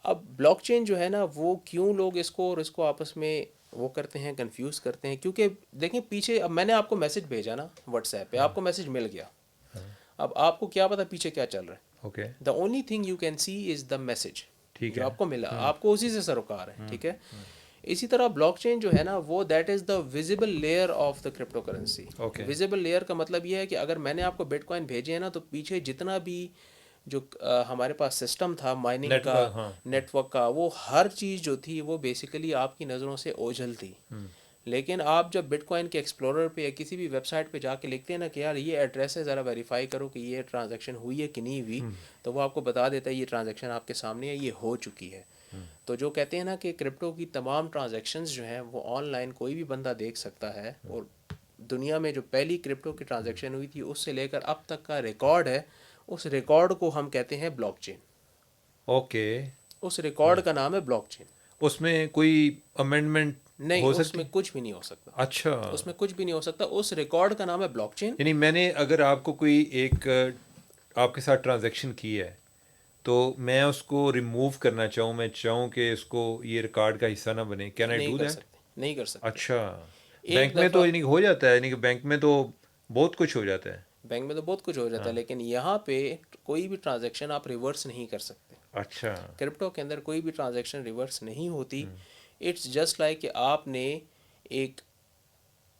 اب blockchain جو ہے نا وہ کیوں لوگ اس کو اور اس کو آپس میں وہ کرتے ہیں, کنفیوز کرتے ہیں, کیونکہ دیکھیں پیچھے, اب میں نے آپ کو میسج بھیجا نا واٹس ایپ پہ, آپ کو میسج مل گیا. اب آپ کو کیا پتا پیچھے کیا چل رہا ہے؟ Okay, the only thing you can see is the message ٹھیک جو ہے. آپ کو ملا, آپ کو اسی سے سروکار ہے, ٹھیک ہے. اسی طرح بلاک چین جو ہے نا وہ that is the visible layer of the crypto currency. Visible layer کا مطلب یہ ہے کہ اگر میں نے آپ کو بٹ کوائن بھیجے ہیں نا تو پیچھے جتنا بھی جو ہمارے پاس سسٹم تھا مائننگ کا, نیٹ ورک کا, وہ ہر چیز جو تھی وہ بیسیکلی آپ کی نظروں سے اوجھل تھی. لیکن آپ جب بٹ کوائن کے ایکسپلورر پہ یا کسی بھی ویب سائٹ پہ جا کے لکھتے ہیں نا کہ یار یہ ایڈریس ہے, ذرا ویریفائی کرو کہ یہ ٹرانزیکشن ہوئی ہے کہ نہیں ہوئی, تو وہ آپ کو بتا دیتا ہے یہ ٹرانزیکشن آپ کے سامنے ہے, یہ ہو چکی ہے. تو جو کہتے ہیں نا کہ کرپٹو کی تمام ٹرانزیکشنز جو ہیں وہ آن لائن کوئی بھی بندہ دیکھ سکتا ہے, اور دنیا میں جو پہلی کرپٹو کی ٹرانزیکشن ہوئی تھی اس سے لے کر اب تک کا ریکارڈ ہے, اس ریکارڈ کو ہم کہتے ہیں بلاک چین. اوکے, اس ریکارڈ کا نام ہے بلاک چین. اس میں کوئی امینڈمنٹ نہیں, ہو اس سکتی؟ میں کچھ بھی نہیں ہو سکتا. اچھا, اس میں کچھ بھی نہیں ہو سکتا. اس ریکارڈ کا نام ہے بلاک چین. یعنی میں نے اگر آپ کو کوئی ایک آپ کے ساتھ ٹرانزیکشن کی ہے تو میں اس کو ریموو کرنا چاہوں, میں چاہوں کہ اس کو یہ ریکارڈ کا حصہ نہ بنے, کین آئی نہیں ڈو کر دیٹ؟ سکتے, نہیں کر سکتے. اچھا, ایک بینک میں دفعہ تو یعنی ہو جاتا ہے, یعنی کہ بینک میں تو بہت کچھ ہو جاتا ہے. بینک میں تو بہت کچھ ہو جاتا ہے, لیکن یہاں پہ کوئی بھی ٹرانزیکشن آپ ریورس نہیں کر سکتے. اچھا, کرپٹو کے اندر کوئی بھی ٹرانزیکشن ریورس نہیں ہوتی. اٹس جسٹ لائک کہ آپ نے ایک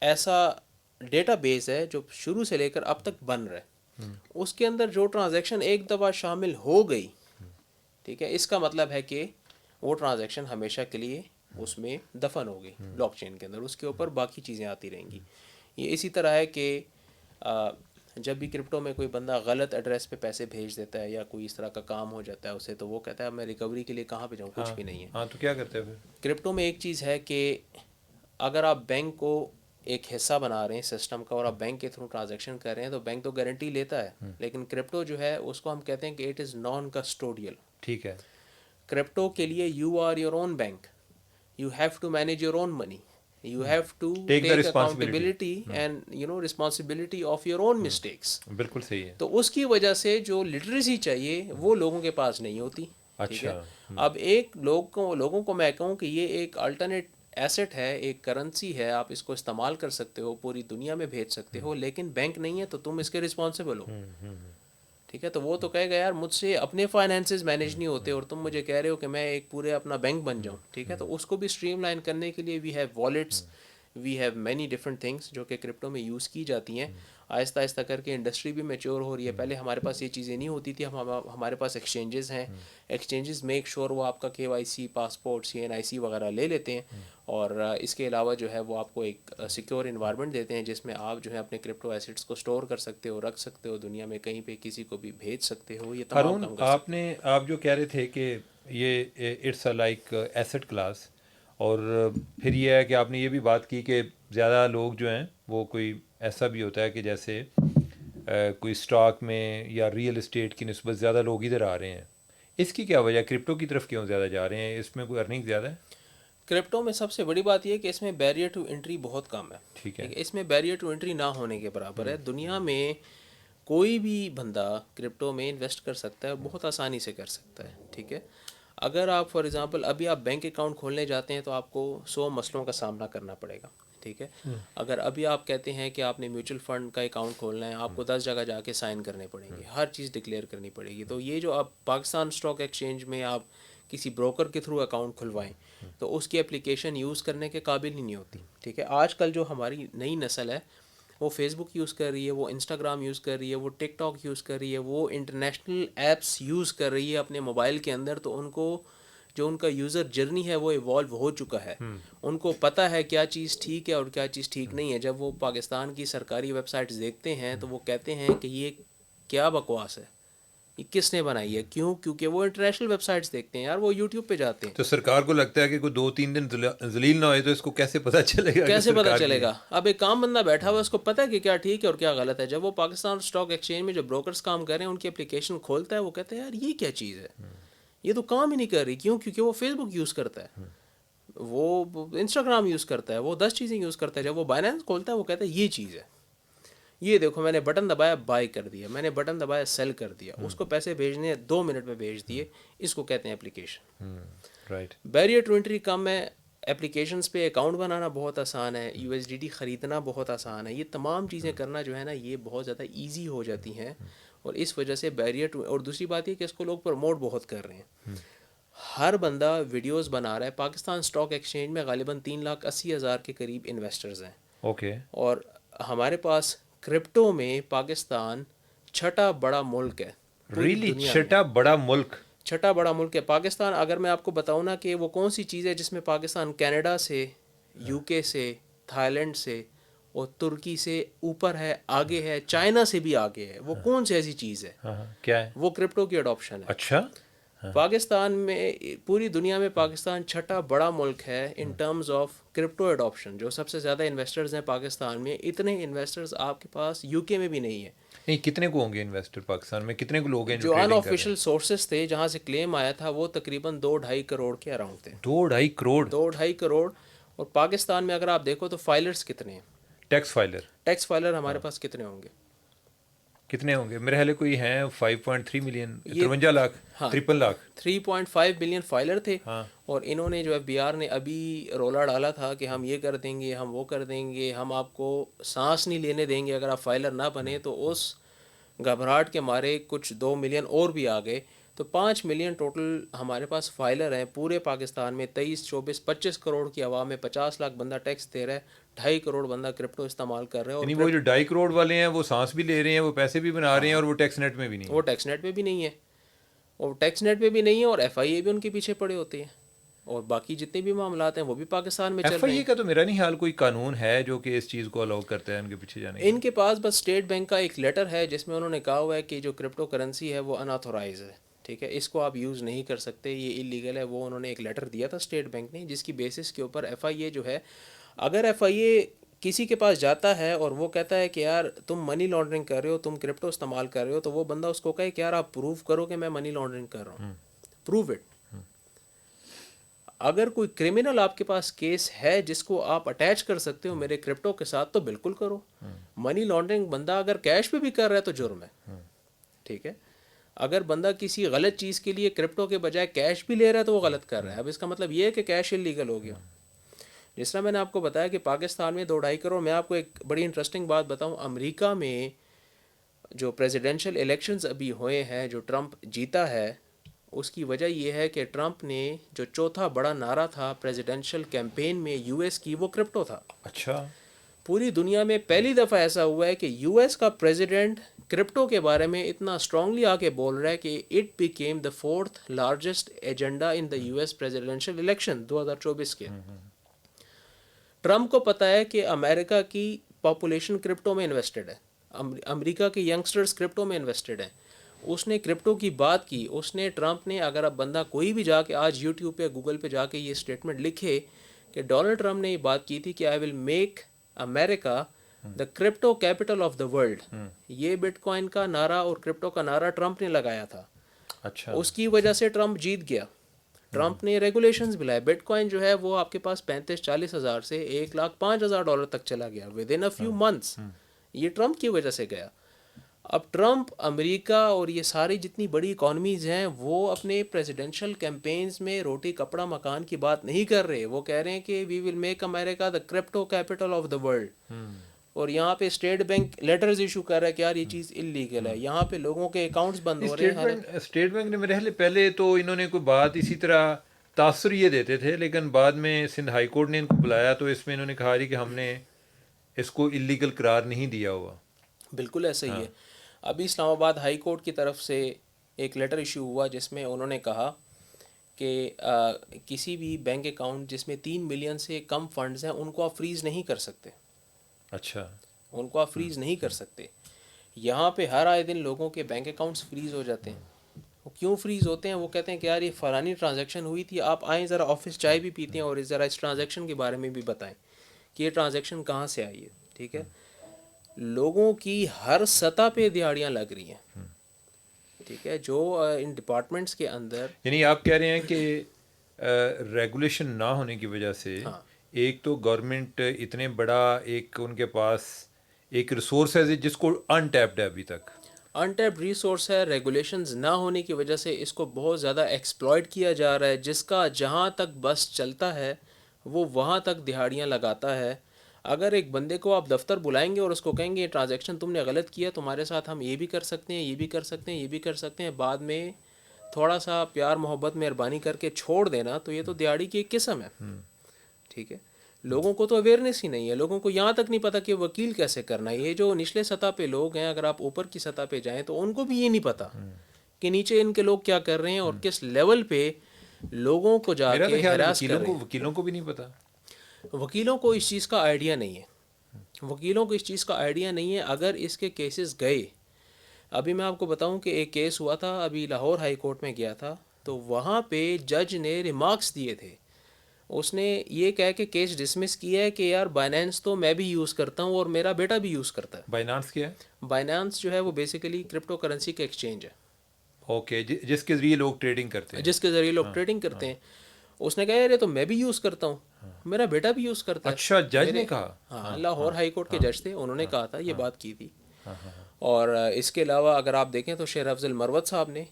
ایسا ڈیٹا بیس ہے جو شروع سے لے کر اب تک بن رہا ہے, اس کے اندر جو ٹرانزیکشن ایک دفعہ شامل ہو گئی, ٹھیک ہے, اس کا مطلب ہے کہ وہ ٹرانزیکشن ہمیشہ کے لیے اس میں دفن ہو گئی بلاک چین کے اندر, اس کے اوپر باقی چیزیں آتی رہیں گی. یہ اسی طرح ہے کہ جب بھی کرپٹو میں کوئی بندہ غلط ایڈریس پہ پیسے بھیج دیتا ہے یا کوئی اس طرح کا کام ہو جاتا ہے اسے, تو وہ کہتا ہے میں ریکوری کے لیے کہاں پہ جاؤں, کچھ بھی نہیں ہے. ہاں, تو کیا کرتے ہیں پھر؟ کرپٹو میں ایک چیز ہے کہ اگر آپ بینک کو ایک حصہ بنا رہے ہیں سسٹم کا اور آپ بینک کے تھرو ٹرانزیکشن کر رہے ہیں تو بینک تو گارنٹی لیتا ہے, لیکن کرپٹو جو ہے اس کو ہم کہتے ہیں کہ اٹ از نان کسٹوڈیل. ٹھیک ہے, کرپٹو کے لیے you are your own bank, you have to manage your own money, you have to take the take responsibility. accountability and responsibility of your own mistakes. بالکل صحیح ہے. تو اس کی وجہ سے جو لٹریسی چاہیے وہ لوگوں کے پاس نہیں ہوتی, ٹھیک ہے. اچھا. اب ایک لوگوں کو میں کہوں کہ یہ ایک الٹرنیٹ ایسٹ ہے، ایک کرنسی ہے، آپ اس کو استعمال کر سکتے ہو، پوری دنیا میں بھیج سکتے ہو، لیکن بینک نہیں ہے تو تم اس کے رسپانسبل ہو. ٹھیک ہے، تو وہ تو کہے گا یار مجھ سے اپنے فائنینسز مینیج نہیں ہوتے اور تم مجھے کہہ رہے ہو کہ میں ایک پورے اپنا بینک بن جاؤں. ٹھیک ہے، تو اس کو بھی اسٹریم لائن کرنے کے لیے we have wallets, we have many different things جو کہ کرپٹو میں یوز کی جاتی ہیں. آہستہ آہستہ کر کے انڈسٹری بھی میچور ہو رہی ہے. پہلے ہمارے پاس یہ چیزیں نہیں ہوتی تھی. ہمارے پاس ایکسچینجز ہیں، ایکسچینجز میک شور وہ آپ کا KYC، پاسپورٹ، CNIC وغیرہ لے لیتے ہیں، اور اس کے علاوہ جو ہے وہ آپ کو ایک سیکیور انوائرمنٹ دیتے ہیں جس میں آپ جو ہے اپنے کرپٹو ایسیٹس کو اسٹور کر سکتے ہو، رکھ سکتے ہو، دنیا میں کہیں پہ کسی کو بھی بھیج سکتے ہو، یہ تمام ہارون، کام کر سکتے آپ جو کہہ رہے تھے کہ یہ it's a like asset class, اور پھر یہ ہے کہ آپ نے یہ بھی بات کی کہ زیادہ لوگ جو ہیں وہ کوئی ایسا بھی ہوتا ہے کہ جیسے کوئی اسٹاک میں یا ریئل اسٹیٹ کی نسبت زیادہ لوگ ادھر آ رہے ہیں. اس کی کیا وجہ، کرپٹو کی طرف کیوں زیادہ جا رہے ہیں؟ اس میں کوئی ارننگ زیادہ ہے؟ کرپٹو میں سب سے بڑی بات یہ ہے کہ اس میں بیریئر ٹو انٹری بہت کم ہے. ٹھیک ہے. ٹھیک ہے، اس میں بیریئر ٹو انٹری نہ ہونے کے برابر ہے. دنیا میں کوئی بھی بندہ کرپٹو میں انویسٹ کر سکتا ہے، بہت آسانی سے کر سکتا ہے. ٹھیک ہے، اگر آپ فار ایگزامپل ابھی آپ بینک اکاؤنٹ کھولنے جاتے ہیں تو آپ کو 100 مسئلوں کا سامنا کرنا پڑے گا. ٹھیک ہے، اگر ابھی آپ کہتے ہیں کہ آپ نے میوچل فنڈ کا اکاؤنٹ کھولنا ہے، آپ کو 10 جگہ جا کے سائن کرنے پڑیں گے، ہر چیز ڈکلیئر کرنی پڑے گی. تو یہ جو آپ پاکستان اسٹاک ایکسچینج میں آپ کسی بروکر کے تھرو اکاؤنٹ کھلوائیں تو اس کی اپلیکیشن یوز کرنے کے قابل ہی نہیں ہوتی. ٹھیک ہے، آج کل جو ہماری نئی نسل ہے وہ فیس بک یوز کر رہی ہے، وہ انسٹاگرام یوز کر رہی ہے، وہ ٹک ٹاک یوز کر رہی ہے، وہ انٹرنیشنل ایپس یوز کر رہی ہے اپنے موبائل کے اندر. تو ان کو جو ان کا یوزر جرنی ہے وہ ایوالو ہو چکا ہے. ان کو پتہ ہے کیا چیز ٹھیک ہے اور کیا چیز ٹھیک نہیں ہے. جب وہ پاکستان کی سرکاری ویب سائٹس دیکھتے ہیں تو وہ کہتے ہیں کہ یہ کیا بکواس ہے، یہ کس نے بنائی ہے. کیوں؟ کیونکہ وہ انٹرنیشنل ویب سائٹس دیکھتے ہیں یار، وہ یوٹیوب پہ جاتے ہیں. تو سرکار کو لگتا ہے کہ کوئی 2-3 دن ذلیل نہ ہوئے تو اس کو کیسے پتہ چلے گا کہ کیسے پتہ سرکار چلے کی گا؟ اب ایک کام بندہ بیٹھا ہوا ہے، اس کو پتہ ہے کہ کیا ٹھیک ہے اور کیا غلط ہے. جب وہ پاکستان اسٹاک ایکسچینج میں جو بروکرز کام کر رہے ہیں ان کی اپلیکیشن کھولتا ہے، وہ کہتے ہیں یار یہ کیا چیز ہے، یہ تو کام ہی نہیں کر رہی. کیوں؟ کیونکہ وہ فیس بک یوز کرتا ہے، وہ انسٹاگرام یوز کرتا ہے، وہ 10 چیزیں یوز کرتا ہے. جب وہ بائنینس کھولتا ہے وہ کہتا ہے یہ چیز ہے، یہ دیکھو میں نے بٹن دبایا بائی کر دیا، میں نے بٹن دبایا سیل کر دیا، اس کو پیسے بھیجنے 2 منٹ میں بھیج دیے. اس کو کہتے ہیں application. Right. Barrier to entry کم ہے، اپلیکیشنس پہ اکاؤنٹ بنانا بہت آسان ہے، USDT خریدنا بہت آسان ہے. یہ تمام چیزیں کرنا جو ہے نا یہ بہت زیادہ ایزی ہو جاتی ہیں، اور اس وجہ سے بیریئر ٹو. اور دوسری بات یہ کہ اس کو لوگ پروموٹ بہت کر رہے ہیں. ہر بندہ ویڈیوز بنا رہا ہے. پاکستان اسٹاک ایکسچینج میں غالباً 3,80,000 کے قریب انویسٹرز ہیں. اوکے. اور ہمارے پاس کرپٹو میں پاکستان چھٹا بڑا ملک ہے پوری ریلی دنیا میں. چھٹا بڑا ملک؟ چھٹا بڑا ملک ہے پاکستان. اگر میں آپ کو بتاؤں نا کہ وہ کون سی چیز ہے جس میں پاکستان کینیڈا سے، UK سے، تھائی لینڈ سے اور ترکی سے اوپر ہے، آگے ہے، چائنا سے بھی آگے ہے، وہ کون سی ایسی چیز ہے؟ ہاں کیا ہے؟ وہ کرپٹو کی اڈاپشن ہے. اچھا. پاکستان میں پوری دنیا میں پاکستان چھٹا بڑا ملک ہے in terms of crypto adoption. جو سب سے زیادہ انویسٹرز ہیں پاکستان میں، اتنے انویسٹرز آپ کے پاس UK میں بھی نہیں ہے. نہیں، کتنے کو ہوں گے انویسٹر پاکستان میں؟ کتنے کو لوگ ہیں جو جو ان ٹریڈنگ کر رہے آفیشیل سورسز تھے جہاں سے کلیم آیا تھا وہ تقریباً 2-2.5 کروڑ کے اراؤنڈ تھے. ہیں؟ 2-2.5 کروڑ؟ 2-2.5 کروڑ. اور پاکستان میں اگر آپ دیکھو تو فائلرز کتنے ہیں، ٹیکس فائلر؟ ٹیکس فائلر ہمارے پاس کتنے ہوں گے؟ کتنے ہوں گے؟ میرے خیال کوئی ہیں 5.3 ملین، یہ 53 لاکھ، ہاں 53 لاکھ. 3.5 بلین فائلر تھے. ہاں. اور انہوں نے جو FBR نے ابھی رولا ڈالا تھا کہ ہم یہ کر دیں گے، ہم وہ کر دیں گے، ہم آپ کو سانس نہیں لینے دیں گے اگر آپ فائلر نہ بنے. تو اس گھبراہٹ کے مارے کچھ 2 ملین اور بھی آ گئے. تو 5 ملین ٹوٹل ہمارے پاس فائلر ہیں پورے پاکستان میں. 23, 24, 25 کروڑ کی عوام میں 50 لاکھ بندہ ٹیکس دے رہا ہے، 2.5 کروڑ بندہ کرپٹو استعمال کر رہا ہے. یعنی اور وہ جو 2.5 کروڑ والے ہیں وہ سانس بھی لے رہے ہیں، وہ پیسے بھی بنا رہے ہیں، اور وہ ٹیکس نیٹ میں بھی نہیں وہ ہے. ٹیکس نیٹ پہ بھی نہیں ہے، اور ٹیکس نیٹ پہ بھی نہیں ہے، اور FIA بھی ان کے پیچھے پڑے ہوتے ہیں. اور باقی جتنے بھی معاملات ہیں وہ بھی پاکستان میں چل رہے ہیں. FIA کا تو میرا نہیں خیال کوئی قانون ہے جو کہ اس چیز کو الاؤ کرتا ہے ان کے پیچھے جانے کا. ان کے پاس بس اسٹیٹ بینک کا ایک لیٹر ہے جس میں انہوں نے کہا ہوا ہے کہ جو کرپٹو کرنسی ہے وہ اناتھورائز ہے. ٹھیک ہے، اس کو آپ یوز نہیں کر سکتے، یہ اللیگل ہے. وہ انہوں نے ایک لیٹر دیا تھا اسٹیٹ بینک نے، جس کی بیسس کے اوپر FIA جو ہے، اگر FIA کسی کے پاس جاتا ہے اور وہ کہتا ہے کہ یار تم منی لانڈرنگ کر رہے ہو، تم کرپٹو استعمال کر رہے ہو، تو وہ بندہ اس کو کہے کہ یار آپ پروو کرو کہ میں منی لانڈرنگ کر رہا ہوں، پروو اٹ. اگر کوئی کرمنل آپ کے پاس کیس ہے جس کو آپ اٹیچ کر سکتے ہو میرے کرپٹو کے ساتھ تو بالکل کرو. منی لانڈرنگ بندہ اگر کیش پہ بھی کر رہا ہے تو جرم ہے. ٹھیک ہے، اگر بندہ کسی غلط چیز کے لیے کرپٹو کے بجائے کیش بھی لے رہا ہے تو وہ غلط کر رہا ہے. اب اس کا مطلب یہ ہے کہ کیش انلیگل ہو گیا. جس طرح میں نے آپ کو بتایا کہ پاکستان میں 2-2.5 کروڑ. میں آپ کو ایک بڑی انٹرسٹنگ بات بتاؤں. امریکہ میں جو پریزیڈنشل الیکشنز ابھی ہوئے ہیں, جو ٹرمپ جیتا ہے, اس کی وجہ یہ ہے کہ ٹرمپ نے جو چوتھا بڑا نعرہ تھا پریزیڈنشل کیمپین میں یو ایس کی, وہ کرپٹو تھا. اچھا. پوری دنیا میں پہلی دفعہ ایسا ہوا ہے کہ یو ایس کا پریزیڈنٹ کرپٹو کے بارے میں اتنا اسٹرانگلی آ کے بول رہا ہے کہ it became the 4th largest agenda in the U S presidential election 2024 کے. ٹرمپ کو پتہ ہے کہ امریکہ کی پاپولیشن کرپٹو میں انویسٹڈ ہے, امریکہ کے ینگسٹرز کرپٹو میں انویسٹڈ ہیں. اس نے کرپٹو کی بات کی. اس نے, ٹرمپ نے, اگر اب بندہ کوئی بھی جا کے آج یوٹیوب پہ گوگل پہ جا کے یہ اسٹیٹمنٹ لکھے کہ ڈونلڈ ٹرمپ نے یہ بات کی تھی کہ I will make America the crypto capital of the world. یہ بٹ کوائن کا نعرہ اور کرپٹو کا نعرہ ٹرمپ نے لگایا تھا. اچھا. اس کی وجہ سے ٹرمپ جیت گیا. ٹرمپ نے ریگولیشنز بھی لائے. بٹ کوائن جو ہے وہ آپ کے پاس 35-40 ہزار سے $1,05,000 تک چلا گیا with in a few months. یہ ٹرمپ کی وجہ سے گیا. اب ٹرمپ, امریکہ اور یہ ساری جتنی بڑی اکانومیز ہیں وہ اپنے پریزیڈنشل کیمپینز میں روٹی کپڑا مکان کی بات نہیں کر رہے. وہ کہہ رہے ہیں کہ we will make America the crypto capital of the world. اور یہاں پہ اسٹیٹ بینک لیٹرز ایشو کر رہا ہے کہ یار یہ چیز انلیگل ہے. یہاں پہ لوگوں کے اکاؤنٹس بند ہو رہے ہیں. اسٹیٹ بینک نے میرے خیال پہلے تو انہوں نے کوئی بات اسی طرح تاثر یہ دیتے تھے, لیکن بعد میں سندھ ہائی کورٹ نے ان کو بلایا تو اس میں انہوں نے کہا کہ ہم نے اس کو انلیگل قرار نہیں دیا ہوا. بالکل ایسا ہی ہے. ابھی اسلام آباد ہائی کورٹ کی طرف سے ایک لیٹر ایشو ہوا جس میں انہوں نے کہا کہ کسی بھی بینک اکاؤنٹ جس میں 3 ملین سے کم فنڈز ہیں ان کو آپ فریز نہیں کر سکتے. اچھا. ان کو آپ فریز نہیں کر سکتے. یہاں پہ ہر آئے دن لوگوں کے بینک اکاؤنٹس فریز ہو جاتے ہیں. وہ کیوں فریز ہوتے ہیں؟ وہ کہتے ہیں کہ یار یہ فلانی ٹرانزیکشن ہوئی تھی, آپ آئیں ذرا آفس چائے بھی پیتے ہیں اور ذرا اس ٹرانزیکشن کے بارے میں بھی بتائیں کہ یہ ٹرانزیکشن کہاں سے آئی ہے. ٹھیک ہے. لوگوں کی ہر سطح پہ دیہڑیاں لگ رہی ہیں. ٹھیک ہے. جو ان ڈپارٹمنٹس کے اندر, یعنی آپ کہہ رہے ہیں کہ ریگولیشن نہ ہونے کی وجہ سے ایک تو گورنمنٹ اتنے بڑا ایک ان کے پاس ایک ریسورس ہے جس کو ان ٹیپڈ ہے ابھی تک, ان ٹیپڈ ریسورس ہے. ریگولیشنز نہ ہونے کی وجہ سے اس کو بہت زیادہ ایکسپلائٹ کیا جا رہا ہے. جس کا جہاں تک بس چلتا ہے وہ وہاں تک دہاڑیاں لگاتا ہے. اگر ایک بندے کو آپ دفتر بلائیں گے اور اس کو کہیں گے یہ ٹرانزیکشن تم نے غلط کیا, تمہارے ساتھ ہم یہ بھی کر سکتے ہیں, یہ بھی کر سکتے ہیں, یہ بھی کر سکتے ہیں, بعد میں تھوڑا سا پیار محبت مہربانی کر کے چھوڑ دینا, تو یہ تو دیہڑی کی ایک قسم ہے. ٹھیک ہے. لوگوں کو تو اویئرنیس ہی نہیں ہے. لوگوں کو یہاں تک نہیں پتہ کہ وکیل کیسے کرنا ہے. یہ جو نچلے سطح پہ لوگ ہیں, اگر آپ اوپر کی سطح پہ جائیں تو ان کو بھی یہ نہیں پتہ کہ نیچے ان کے لوگ کیا کر رہے ہیں اور کس لیول پہ لوگوں کو جا کے ہراس کر رہے ہیں. وکیلوں کو بھی نہیں پتہ. وکیلوں کو اس چیز کا آئیڈیا نہیں ہے. وکیلوں کو اس چیز کا آئیڈیا نہیں ہے. اگر اس کے کیسز گئے, ابھی میں آپ کو بتاؤں کہ ایک کیس ہوا تھا, ابھی لاہور ہائی کورٹ میں گیا تھا, تو وہاں پہ جج نے ریمارکس دیے تھے. اس نے یہ کہہ کے کیس ڈسمس کیا ہے کہ یار بائنانس تو میں بھی یوز کرتا ہوں اور میرا بیٹا بھی یوز کرتا ہے. بائنانس کیا ہے؟ بائنانس جو ہے وہ بیسیکلی کرپٹو کرنسی کا ایکسچینج ہے. اوکے. جس کے ذریعے لوگ ٹریڈنگ کرتے ہیں. جس کے ذریعے لوگ ٹریڈنگ کرتے ہیں. اس نے کہا یار یہ تو میں بھی یوز کرتا ہوں, میرا بیٹا بھی یوز کرتا ہے. اچھا, جج نے کہا؟ ہاں, لاہور ہائی کورٹ کے جج تھے, انہوں نے کہا تھا, یہ بات کی تھی. اور اس کے علاوہ اگر آپ دیکھیں تو شیر افضل مروت صاحب نے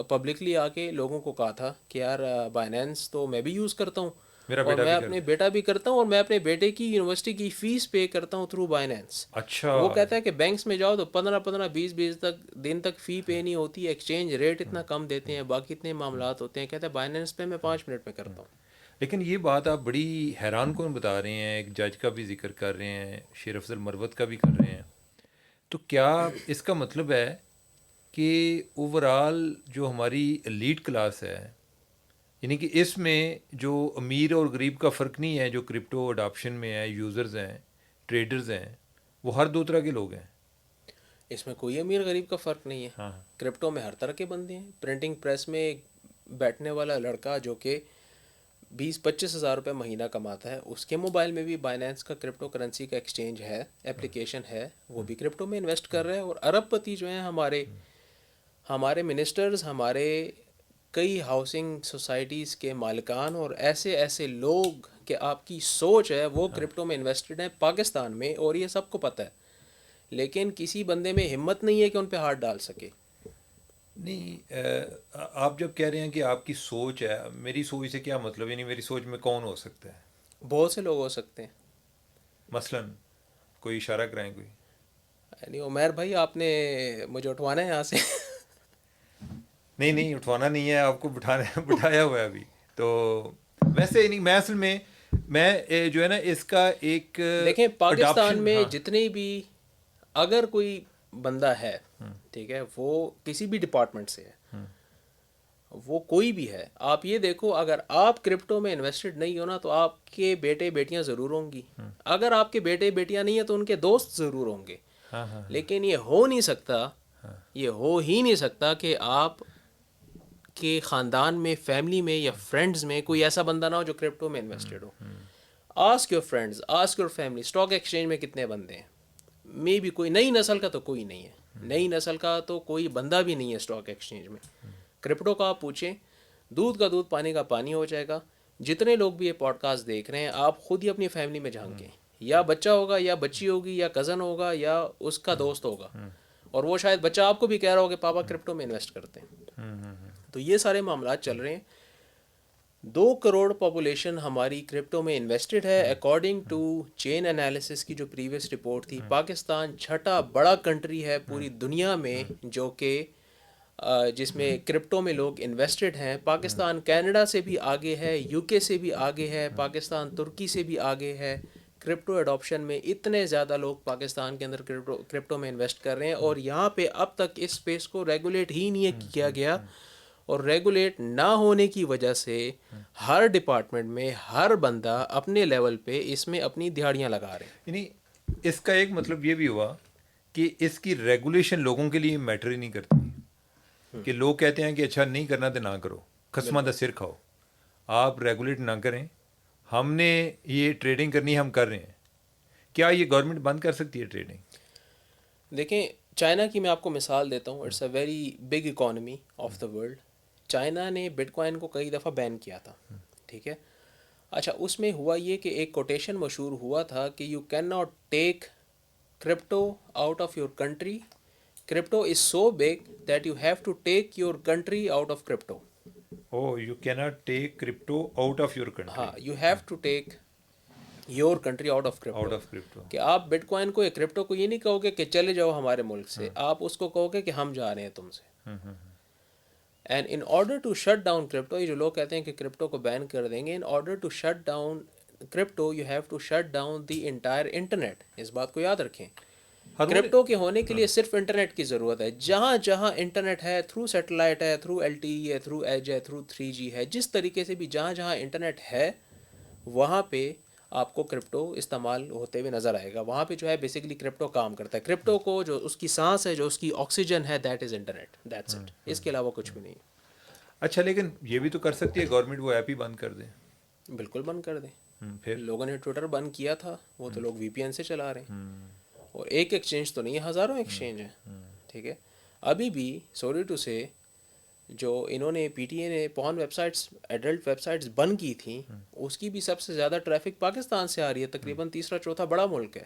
پبلکلی آ کے لوگوں کو کہا تھا کہ یار بائنانس تو میں بھی یوز کرتا ہوں, اور میں اپنے بیٹا بھی کرتا ہوں, اور میں اپنے بیٹے کی یونیورسٹی کی فیس پے کرتا ہوں تھرو بائنانس. اچھا. وہ کہتا ہے کہ بینکس میں جاؤ تو 15-20 دن تک فی پے نہیں ہوتی, ایکسچینج ریٹ اتنا کم دیتے ہیں, باقی اتنے معاملات ہوتے ہیں. کہتا ہے بائنانس پہ میں 5 منٹ میں کرتا ہوں. لیکن یہ بات آپ بڑی حیران کن بتا رہے ہیں, ایک جج کا بھی ذکر کر رہے ہیں, شیر افضل مروت کا بھی کر رہے ہیں, تو کیا اس کا مطلب ہے کہ اوورآل جو ہماری ایلیٹ کلاس ہے, یعنی کہ اس میں جو امیر اور غریب کا فرق نہیں ہے, جو کرپٹو اڈاپشن میں ہے, یوزرز ہیں, ٹریڈرز ہیں, وہ ہر دو طرح کے لوگ ہیں. اس میں کوئی امیر غریب کا فرق نہیں ہے. ہاں. کرپٹو میں ہر طرح کے بندے ہیں. پرنٹنگ پریس میں بیٹھنے والا لڑکا جو کہ 20-25 ہزار روپے مہینہ کماتا ہے, اس کے موبائل میں بھی بائنانس کا کرپٹو کرنسی کا ایکسچینج ہے, اپلیکیشن ہے, وہ بھی کرپٹو میں انویسٹ کر رہا ہے. اور ارب پتی جو ہیں ہمارے منسٹرز, ہمارے کئی ہاؤسنگ سوسائٹیز کے مالکان اور ایسے لوگ کہ آپ کی سوچ ہے وہ کرپٹو میں انویسٹڈ ہیں پاکستان میں, اور یہ سب کو پتہ ہے. لیکن کسی بندے میں ہمت نہیں ہے کہ ان پہ ہاتھ ڈال سکے. نہیں آپ جب کہہ رہے ہیں کہ آپ کی سوچ ہے، میری سوچ سے کیا مطلب؟ یعنی میری سوچ میں کون ہو سکتا ہے؟ بہت سے لوگ ہو سکتے ہیں. مثلاً کوئی اشارہ کرائیں کوئی. یعنی عمیر بھائی آپ نے مجھے اٹھوانا ہے یہاں سے. نہیں نہیں، اٹھوانا نہیں ہے آپ کو، بٹھانا بٹھایا ہوا ہے ابھی تو. ویسے نہیں، میں اصل میں جو ہے نا اس کا ایک دیکھیں پاکستان اڈاپشن. میں ہاں. جتنی بھی اگر کوئی بندہ ہے ٹھیک ہے وہ کسی بھی ڈپارٹمنٹ سے ہے وہ کوئی بھی ہے آپ یہ دیکھو اگر آپ کرپٹو میں انویسٹڈ نہیں ہو نا تو آپ کے بیٹے بیٹیاں ضرور ہوں گی. اگر آپ کے بیٹے بیٹیاں نہیں ہیں تو ان کے دوست ضرور ہوں گے. ہاں ہاں لیکن یہ ہو نہیں سکتا، یہ ہو ہی نہیں سکتا کہ آپ کے خاندان میں فیملی میں یا فرینڈز میں کوئی ایسا بندہ نہ ہو جو کرپٹو میں invested who. Ask your friends, ask your family, stock exchange میں کتنے بندے ہیں؟ مے بھی کوئی نئی نسل کا تو کوئی نہیں ہے، نئی نسل کا تو کوئی بندہ بھی نہیں ہے اسٹاک ایکسچینج میں. کرپٹو کا آپ پوچھیں، دودھ کا دودھ پانی کا پانی ہو جائے گا. جتنے لوگ بھی یہ پوڈ کاسٹ دیکھ رہے ہیں آپ خود ہی اپنی فیملی میں جھانکیں، یا بچہ ہوگا یا بچی ہوگی یا کزن ہوگا یا اس کا دوست ہوگا، اور وہ شاید بچہ آپ کو بھی کہہ رہا ہوگا کہ پاپا کرپٹو میں انویسٹ کرتے ہیں. تو یہ سارے معاملات چل رہے ہیں. 2 کروڑ پاپولیشن ہماری کرپٹو میں انویسٹڈ ہے اکارڈنگ ٹو چین انالیسس کی جو پریویس رپورٹ تھی. پاکستان چھٹا بڑا کنٹری ہے پوری دنیا میں جو کہ جس میں کرپٹو میں لوگ انویسٹڈ ہیں. پاکستان کینیڈا سے بھی آگے ہے، یو کے سے بھی آگے ہے، پاکستان ترکی سے بھی آگے ہے. کرپٹو ایڈاپشن میں اتنے زیادہ لوگ پاکستان کے اندر کرپٹو میں انویسٹ کر رہے ہیں، اور یہاں پہ اب تک اس اسپیس کو ریگولیٹ ہی نہیں کیا گیا. اور ریگولیٹ نہ ہونے کی وجہ سے ہر ڈپارٹمنٹ میں ہر بندہ اپنے لیول پہ اس میں اپنی دہاڑیاں لگا رہے ہیں. یعنی اس کا ایک مطلب یہ بھی ہوا کہ اس کی ریگولیشن لوگوں کے لیے میٹر ہی نہیں کرتی. کہ لوگ کہتے ہیں کہ اچھا نہیں کرنا تو نہ کرو، قسمہ دا سر کھاؤ، آپ ریگولیٹ نہ کریں، ہم نے یہ ٹریڈنگ کرنی ہے ہم کر رہے ہیں. کیا یہ گورنمنٹ بند کر سکتی ہے ٹریڈنگ؟ دیکھیں چائنا کی میں آپ کو مثال دیتا ہوں. It's a very big economy of the world. China نے بٹ کوائن کو کئی دفعہ بین کیا تھا، ٹھیک ہے. اچھا اس میں ہوا یہ کہ ایک کوٹیشن مشہور ہوا تھا کہ you cannot take crypto out of your country. Crypto is so big that you have to take your country out of crypto. Oh you cannot take crypto out of your country. ہاں you have to take your country out of crypto. Out of crypto. کہ آپ but coin کو یا crypto کو یہ نہیں کہو گے کہ چلے جاؤ ہمارے ملک سے، آپ اس کو کہو گے کہ ہم جا رہے ہیں تم سے. And in order to shut down crypto, یہ جو لوگ کہتے ہیں کہ کرپٹو کو بین کر دیں گے، in order to shut down crypto you have to shut down the entire internet. اس بات کو یاد رکھیں. کرپٹو کے ہونے کے لیے صرف انٹرنیٹ کی ضرورت ہے. جہاں جہاں انٹرنیٹ ہے، تھرو سیٹلائٹ ہے، تھرو ایل ٹی ای ہے، تھرو ایج ہے، تھرو 3G ہے، جس طریقے سے بھی جہاں جہاں انٹرنیٹ ہے وہاں پہ آپ کو کرپٹو استعمال ہوتے ہوئے نظر آئے گا. وہاں پہ جو ہے بیسیکلی کرپٹو کام کرتا ہے. کرپٹو کو جو اس کی سانس ہے، جو اس کی آکسیجن ہے، that is internet, that's it. اس کے علاوہ کچھ بھی نہیں. اچھا لیکن یہ بھی تو کر سکتی ہے گورنمنٹ، وہ ایپ ہی بند کر دے. بالکل بند کر دیں. پھر لوگوں نے ٹویٹر بند کیا تھا، وہ تو لوگ وی پی این سے چلا رہے ہیں. اور ایک ایکسچینج تو نہیں ہے، ہزاروں ایکسچینج ہیں، ٹھیک ہے. ابھی بھی سوری ٹو سے جو انہوں نے پی ٹی اے نے porn websites, adult websites بند کی تھیں، اس کی بھی سب سے زیادہ ٹریفک پاکستان سے آ رہی ہے. تقریباً تیسرا چوتھا بڑا ملک ہے.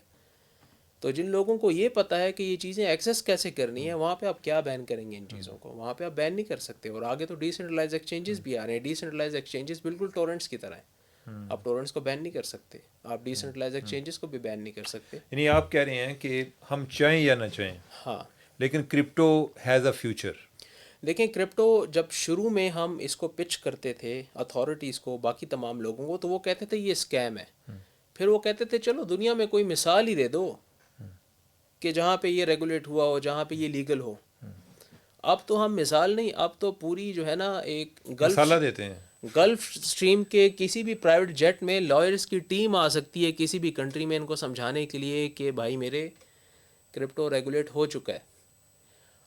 تو جن لوگوں کو یہ پتہ ہے کہ یہ چیزیں ایکسیس کیسے کرنی ہے، وہاں پہ آپ کیا بین کریں گے ان چیزوں کو؟ وہاں پہ آپ بین نہیں کر سکتے. اور آگے تو ڈی سینٹرلائز ایکسچینجز بھی آ رہے ہیں. ڈی سینٹرلائز ایکسچینجز بالکل ٹورنٹس کی طرح ہیں. آپ ٹورنٹس کو بین نہیں کر سکتے، آپ ڈی سینٹرلائز ایکسچینجز کو بھی بین نہیں کر سکتے. یعنی آپ کہہ رہے ہیں کہ ہم چاہیں یا نہ چاہیں ہاں لیکن کرپٹو ہیز اے فیوچر. دیکھیں کرپٹو جب شروع میں ہم اس کو پچ کرتے تھے اتھارٹیز کو، باقی تمام لوگوں کو، تو وہ کہتے تھے یہ اسکیم ہے. پھر وہ کہتے تھے چلو دنیا میں کوئی مثال ہی دے دو کہ جہاں پہ یہ ریگولیٹ ہوا ہو، جہاں پہ یہ لیگل ہو. اب تو ہم مثال نہیں، اب تو پوری جو ہے نا ایک مسالہ دیتے ہیں. گلف اسٹریم کے کسی بھی پرائیویٹ جیٹ میں لائرس کی ٹیم آ سکتی ہے کسی بھی کنٹری میں ان کو سمجھانے کے لیے کہ بھائی میرے کرپٹو ریگولیٹ ہو چکا ہے.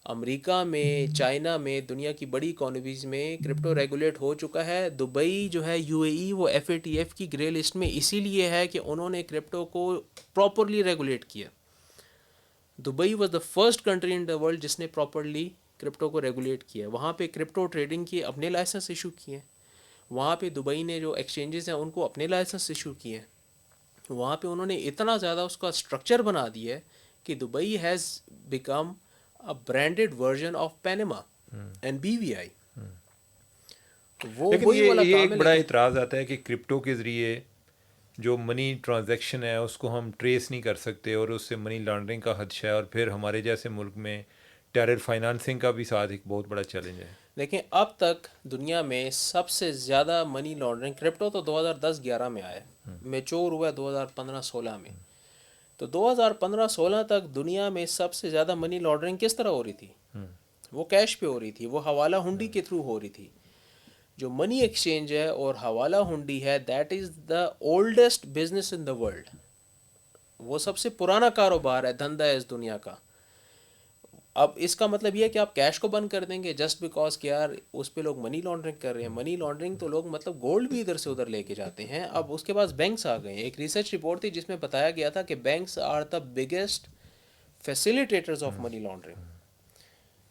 امریکہ میں، چائنا میں، دنیا کی بڑی اکانومیز میں کرپٹو ریگولیٹ ہو چکا ہے. دبئی جو ہے UAE وہ FATF کی گرے لسٹ میں اسی لیے ہے کہ انہوں نے کرپٹو کو پراپرلی ریگولیٹ کیا. Dubai was the first country in the world جس نے پراپرلی کرپٹو کو ریگولیٹ کیا. وہاں پہ کرپٹو ٹریڈنگ کی اپنے لائسنس ایشو کیے ہیں. وہاں پہ دبئی نے جو ایکسچینجز ہیں ان کو اپنے لائسنس ایشو کیے ہیں. وہاں پہ انہوں نے اتنا زیادہ اس کا اسٹرکچر بنا دیا ہے کہ Dubai has become a branded version of Panama. And B V I. وہ لیکن وہی والا یہ کام ایک ہے. بڑا لیکن اعتراض آتا ہے کہ کرپٹو کے ذریعے جو منی ٹرانزیکشن ہے اس کو ہم ٹریس نہیں کر سکتے اور اس سے منی لانڈرنگ کا خدشہ ہے، اور پھر ہمارے جیسے ملک میں ٹیرر فائنانسنگ کا بھی ساتھ ایک بہت بڑا چیلنج ہے. دیکھیں اب تک دنیا میں سب سے زیادہ منی لانڈرنگ کرپٹو تو 2010-11 میں آیا، میچور ہوا 2015-16 میں. تو 2015-16 تک دنیا میں سب سے زیادہ منی لانڈرنگ کس طرح ہو رہی تھی؟ وہ کیش پہ ہو رہی تھی، وہ حوالہ ہنڈی کے تھرو ہو رہی تھی. جو منی ایکسچینج ہے اور حوالہ ہنڈی ہے، that is the oldest business in the world. وہ سب سے پرانا کاروبار ہے، دھندا ہے اس دنیا کا. اب اس کا مطلب یہ ہے کہ آپ کیش کو بند کر دیں گے جسٹ بیکاز کہ یار اس پہ لوگ منی لانڈرنگ کر رہے ہیں. منی لانڈرنگ تو لوگ مطلب گولڈ بھی ادھر سے ادھر لے کے جاتے ہیں. اب اس کے پاس بینکس آ گئے ہیں. ایک ریسرچ رپورٹ تھی جس میں بتایا گیا تھا کہ banks are the biggest facilitators of money laundering.